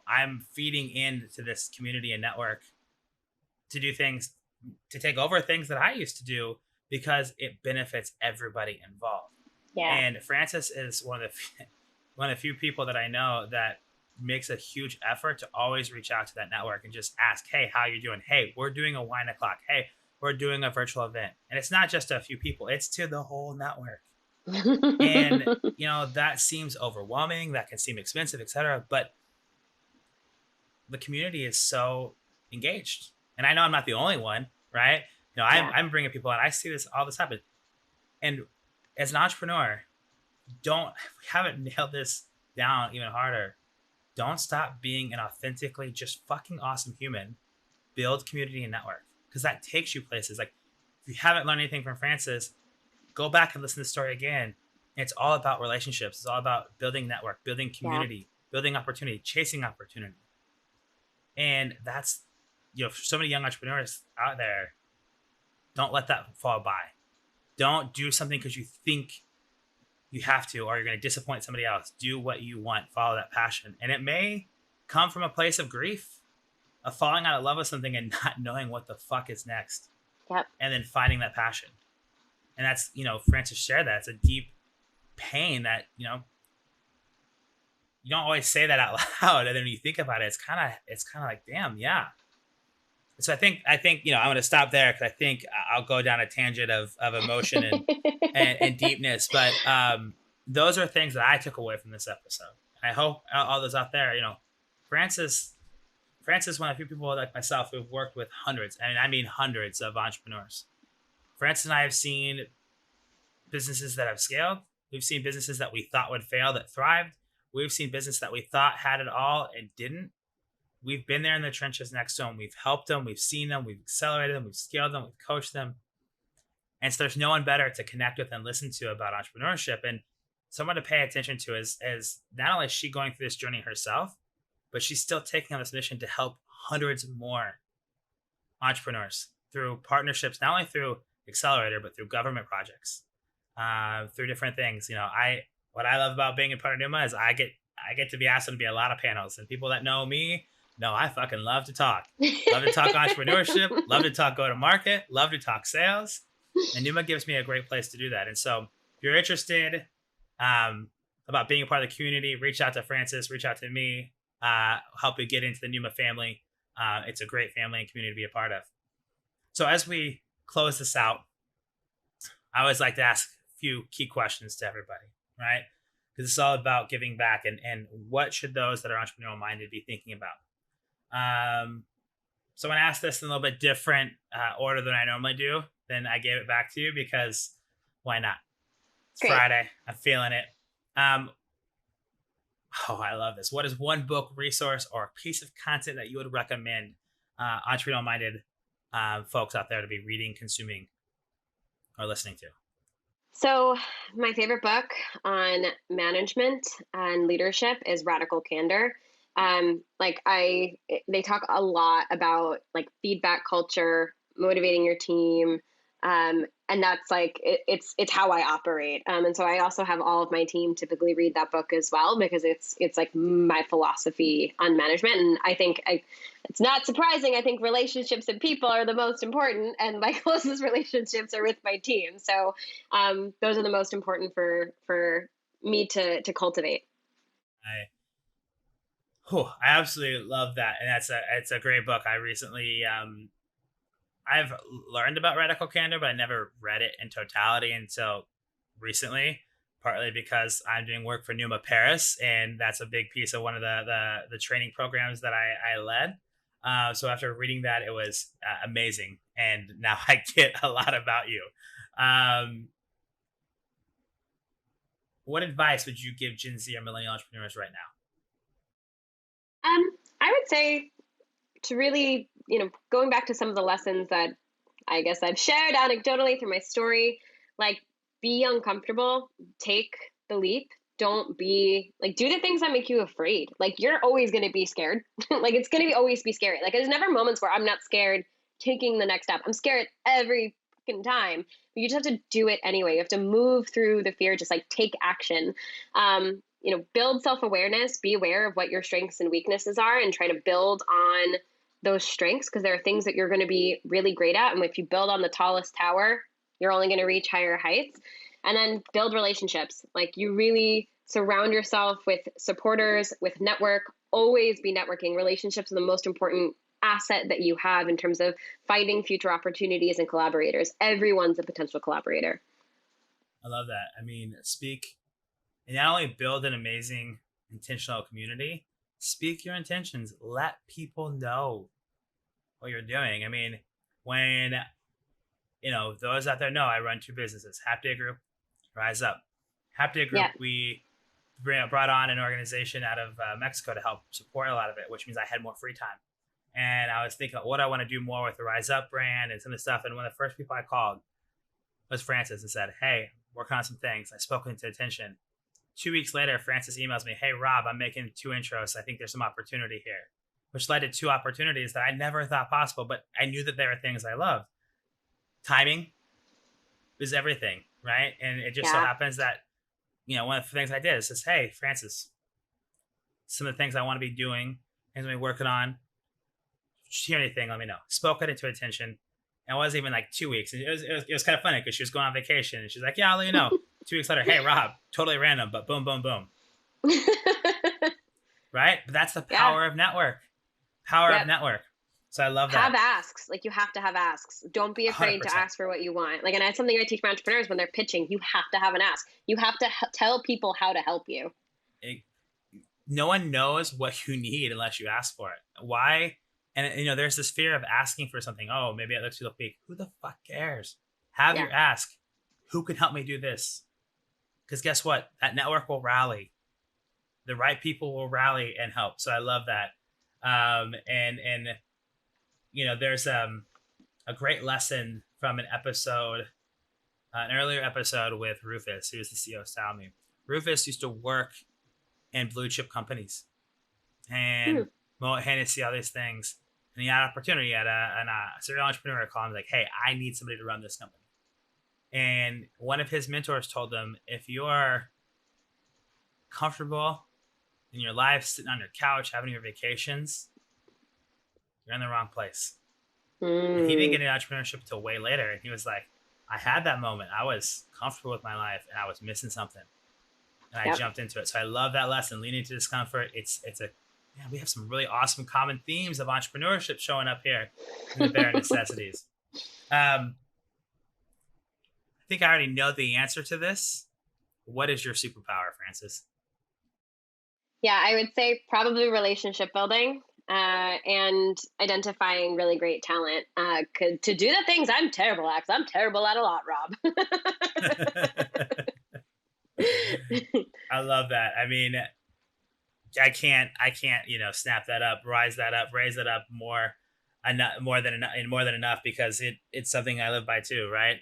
I'm feeding into this community and network to do things, to take over things that I used to do because it benefits everybody involved. Yeah. And Frances is one of the few people that I know that makes a huge effort to always reach out to that network and just ask, hey, how you doing? Hey, we're doing a wine o'clock. Hey, we're doing a virtual event. And it's not just a few people, it's to the whole network. And that seems overwhelming, that can seem expensive, etc. But the community is so engaged. And I know I'm not the only one, right? I'm bringing people in. I see this all the time. And as an entrepreneur, we haven't nailed this down even harder. Don't stop being an authentically just fucking awesome human. Build community and network, because that takes you places. Like, if you haven't learned anything from Frances, go back and listen to the story again. It's all about relationships. It's all about building network, building community, building opportunity, chasing opportunity. And that's, for so many young entrepreneurs out there, don't let that fall by. Don't do something because you think you have to, or you're going to disappoint somebody else. Do what you want. Follow that passion. And it may come from a place of grief, of falling out of love with something and not knowing what the fuck is next. Yep. And then finding that passion. And that's, Frances shared that. It's a deep pain that, you don't always say that out loud. And then when you think about it, it's kind of like, damn, yeah. So I think, I'm going to stop there because I think I'll go down a tangent of emotion and deepness. But those are things that I took away from this episode. I hope all those out there, Frances is one of the few people like myself who've worked with hundreds, and I mean hundreds of entrepreneurs. Frances and I have seen businesses that have scaled. We've seen businesses that we thought would fail that thrived. We've seen business that we thought had it all and didn't. We've been there in the trenches next to them. We've helped them. We've seen them. We've accelerated them. We've scaled them. We've coached them. And so there's no one better to connect with and listen to about entrepreneurship. And someone to pay attention to is not only is she going through this journey herself, but she's still taking on this mission to help hundreds more entrepreneurs through partnerships, not only through Accelerator, but through government projects, through different things. What I love about being a part of NUMA is I get to be asked to be a lot of panels, and people that know me know I fucking love to talk. Love to talk entrepreneurship, love to talk go-to-market, love to talk sales. And NUMA gives me a great place to do that. And so if you're interested about being a part of the community, reach out to Frances, reach out to me, help you get into the NUMA family. It's a great family and community to be a part of. So as we close this out, I always like to ask a few key questions to everybody, right? Because it's all about giving back and what should those that are entrepreneurial minded be thinking about? So I'm going to ask this in a little bit different order than I normally do. Then I gave it back to you because why not? It's Great. Friday. I'm feeling it. I love this. What is one book, resource, or piece of content that you would recommend entrepreneurial minded folks out there to be reading, consuming, or listening to? So my favorite book on management and leadership is Radical Candor. They talk a lot about like feedback culture, motivating your team. And that's like, it's how I operate. And so I also have all of my team typically read that book as well, because it's like my philosophy on management. And I think it's not surprising. I think relationships and people are the most important, and my closest relationships are with my team. So, those are the most important for me to cultivate. I absolutely love that. And it's a great book. I recently, I've learned about Radical Candor, but I never read it in totality until recently, partly because I'm doing work for NUMA Paris, and that's a big piece of one of the training programs that I led. So after reading that, it was amazing. And now I get a lot about you. What advice would you give Gen Z or millennial entrepreneurs right now? I would say to really, going back to some of the lessons that I guess I've shared anecdotally through my story, like, be uncomfortable, take the leap. Don't be like, do the things that make you afraid. Like, you're always going to be scared. Like, it's going to be always be scary. Like, there's never moments where I'm not scared taking the next step. I'm scared every fucking time. But you just have to do it anyway. You have to move through the fear, just like take action. Build self-awareness, be aware of what your strengths and weaknesses are, and try to build on those strengths, because there are things that you're going to be really great at. And if you build on the tallest tower, you're only going to reach higher heights. And then build relationships. Like, you really surround yourself with supporters, with network, always be networking. Relationships are the most important asset that you have in terms of finding future opportunities and collaborators. Everyone's a potential collaborator. I love that. I mean, speak and not only build an amazing intentional community, speak your intentions. Let people know what you're doing. I mean, when, those out there know I run 2 businesses, Half Day Group, Rise Up. Half Day Group, we brought on an organization out of Mexico to help support a lot of it, which means I had more free time. And I was thinking what I want to do more with the Rise Up brand and some of the stuff. And one of the first people I called was Frances and said, hey, working on some things. I spoke into attention. 2 weeks later, Frances emails me, hey, Rob, I'm making 2 intros. I think there's some opportunity here, which led to 2 opportunities that I never thought possible, but I knew that there were things I loved. Timing is everything, right? And it just so happens that, one of the things I did is says, hey, Frances, some of the things I want to be doing, things I'm working on, if you hear anything, let me know. Spoke it into attention. And it wasn't even like 2 weeks. It was kind of funny because she was going on vacation and she's like, yeah, I'll let you know. 2 weeks later, hey, Rob, totally random, but boom, boom, boom. Right? But that's the power of network. Power of network. So I love that. Have asks. Like, you have to have asks. Don't be afraid 100%. to ask for what you want. Like, and that's something I teach my entrepreneurs when they're pitching. You have to have an ask. You have to tell people how to help you. No one knows what you need unless you ask for it. Why? And, there's this fear of asking for something. Oh, maybe it looks too big. Who the fuck cares? Have your ask. Who can help me do this? Because guess what? That network will rally. The right people will rally and help. So I love that. There's a great lesson from an earlier episode with Rufus, who was the CEO of StyleMe. Rufus used to work in blue chip companies and Moet Hennessy, all these things. And he had an opportunity at a serial entrepreneur call him like, hey, I need somebody to run this company. And one of his mentors told him, if you're comfortable in your life, sitting on your couch, having your vacations, you're in the wrong place. And he didn't get into entrepreneurship until way later. And he was like, I had that moment. I was comfortable with my life and I was missing something. And I jumped into it. So I love that lesson. Leaning to discomfort. We have some really awesome common themes of entrepreneurship showing up here in the Bare Necessities. I think I already know the answer to this. What is your superpower, Frances? Yeah, I would say probably relationship building and identifying really great talent to do the things I'm terrible at, because I'm terrible at a lot, Rob. I love that. I mean, I can't, snap that up, raise that up more than enough, because it's something I live by too, right?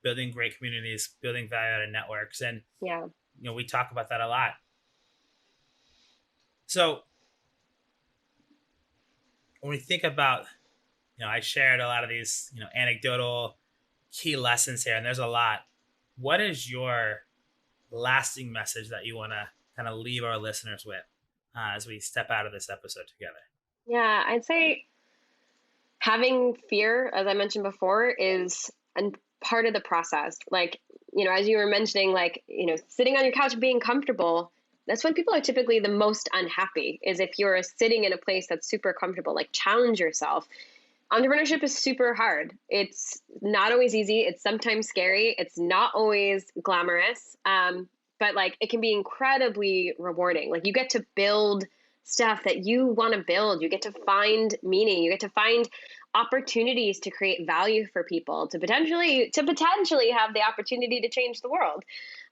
Building great communities, building value out of networks. And, we talk about that a lot. So when we think about, I shared a lot of these, anecdotal key lessons here, and there's a lot. What is your lasting message that you want to kind of leave our listeners with as we step out of this episode together? Yeah, I'd say having fear, as I mentioned before, is part of the process. Like, as you were mentioning, like, sitting on your couch being comfortable, that's when people are typically the most unhappy, is if you're sitting in a place that's super comfortable. Like, challenge yourself. Entrepreneurship is super hard. It's not always easy. It's sometimes scary. It's not always glamorous. But like, it can be incredibly rewarding. Like, you get to build stuff that you want to build. You get to find meaning. You get to find opportunities to create value for people, to potentially have the opportunity to change the world.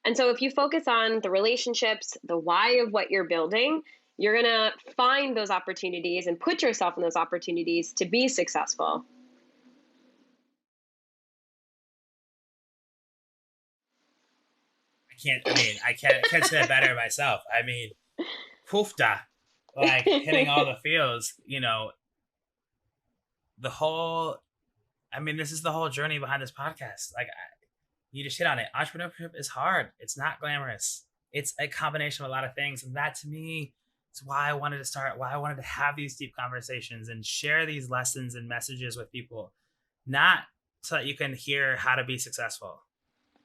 And so if you focus on the relationships, the why of what you're building, you're going to find those opportunities and put yourself in those opportunities to be successful. I can't say it better myself. I mean, poofda, like hitting all the feels, the whole, this is the whole journey behind this podcast. Like, you just hit on it. Entrepreneurship is hard. It's not glamorous. It's a combination of a lot of things. And that, to me, is why I wanted to have these deep conversations and share these lessons and messages with people, not so that you can hear how to be successful.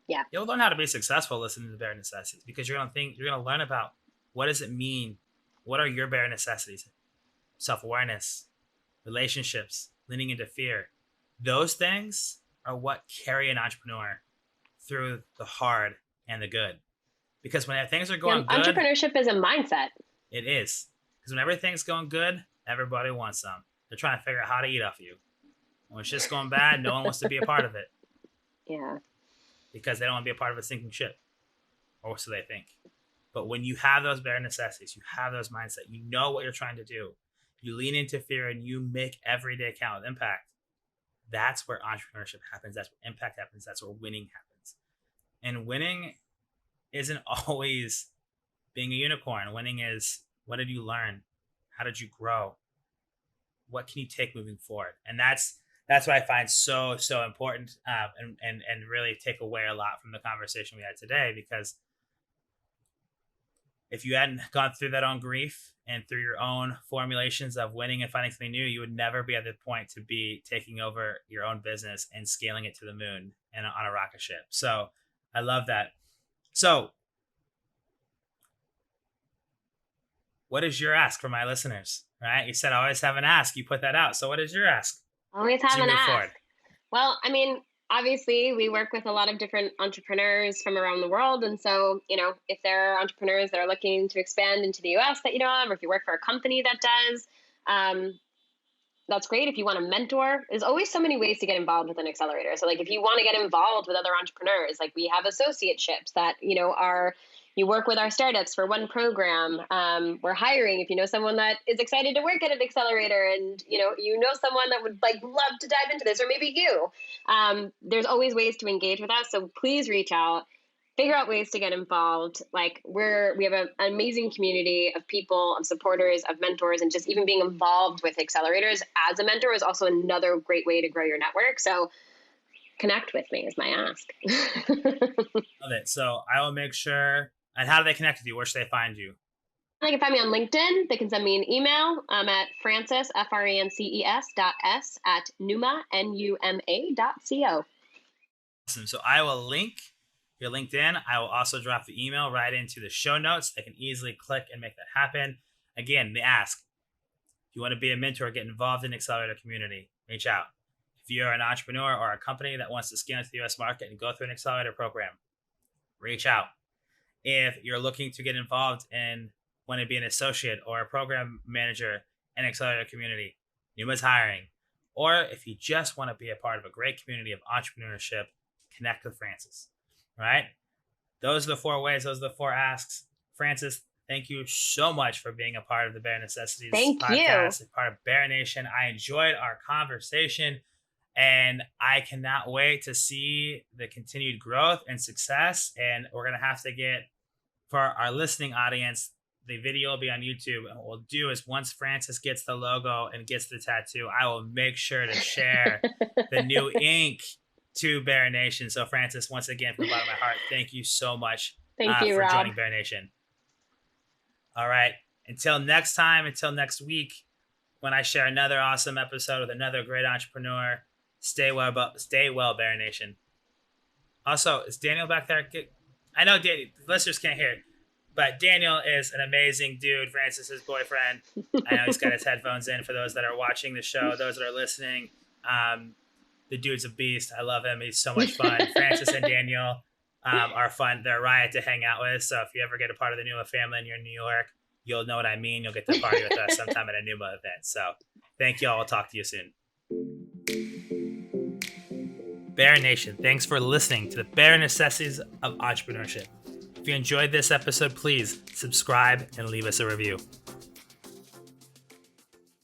Yeah. You'll learn how to be successful listening to the bare necessities, because you're going to learn about what does it mean? What are your bare necessities? Self-awareness, relationships, leaning into fear. Those things are what carry an entrepreneur through the hard and the good. Because when things are going good, entrepreneurship is a mindset. It is. Because when everything's going good, everybody wants some. They're trying to figure out how to eat off you. When it's just going bad, no one wants to be a part of it. Yeah. Because they don't want to be a part of a sinking ship. Or so they think. But when you have those bare necessities, you have those mindset, you know what you're trying to do, you lean into fear and you make every day count with impact. That's where entrepreneurship happens. That's where impact happens. That's where winning happens. And winning isn't always being a unicorn. Winning is, what did you learn? How did you grow? What can you take moving forward? And that's what I find so important, and really take away a lot from the conversation we had today. Because if you hadn't gone through that own grief and through your own formulations of winning and finding something new, you would never be at the point to be taking over your own business and scaling it to the moon and on a rocket ship. So I love that. So what is your ask for my listeners, right? You said I always have an ask. You put that out. So what is your ask? Always have an ask. Well, obviously we work with a lot of different entrepreneurs from around the world. And so, if there are entrepreneurs that are looking to expand into the US that you know of, or if you work for a company that does, that's great. If you want to mentor, there's always so many ways to get involved with an accelerator. So if you want to get involved with other entrepreneurs, we have associateships that, you work with our startups for one program. We're hiring if you know someone that is excited to work at an accelerator, and you know someone that would love to dive into this, or maybe you. There's always ways to engage with us. So please reach out, figure out ways to get involved. We have an amazing community of people, of supporters, of mentors, and just even being involved with accelerators as a mentor is also another great way to grow your network. So connect with me is my ask. Love it. So I will make sure. And how do they connect with you? Where should they find you? They can find me on LinkedIn. They can send me an email. I'm at Frances, FRANCES.S @NUMA, NUMA.co. Awesome. So I will link your LinkedIn. I will also drop the email right into the show notes. They can easily click and make that happen. Again, the ask. If you want to be a mentor, get involved in the accelerator community, reach out. If you're an entrepreneur or a company that wants to scale into the US market and go through an accelerator program, reach out. If you're looking to get involved and want to be an associate or a program manager in accelerator community, NUMA's hiring. Or if you just want to be a part of a great community of entrepreneurship, connect with Frances, right? Those are the 4 ways. Those are the 4 asks. Frances, thank you so much for being a part of the Bare Necessities podcast, a part of Bare Nation. I enjoyed our conversation, and I cannot wait to see the continued growth and success. And we're going to have to get, for our listening audience, the video will be on YouTube. And what we'll do is, once Frances gets the logo and gets the tattoo, I will make sure to share the new ink to Bare Nation. So Frances, once again, from the bottom of my heart, thank you so much for Rob. joining Bare Nation. All right. Until next time, until next week, when I share another awesome episode with another great entrepreneur, stay well, Bare Nation. Also, is Daniel back there? I know the listeners can't hear it, but Daniel is an amazing dude, Frances' boyfriend. I know he's got his headphones in for those that are watching the show, those that are listening. The dude's a beast. I love him. He's so much fun. Frances and Daniel are fun. They're a riot to hang out with. So if you ever get a part of the NUMA family and you're in New York, you'll know what I mean. You'll get to party with us sometime at a NUMA event. So thank you all. I'll talk to you soon. Bare Nation, thanks for listening to the Bare Necessities of Entrepreneurship. If you enjoyed this episode, please subscribe and leave us a review.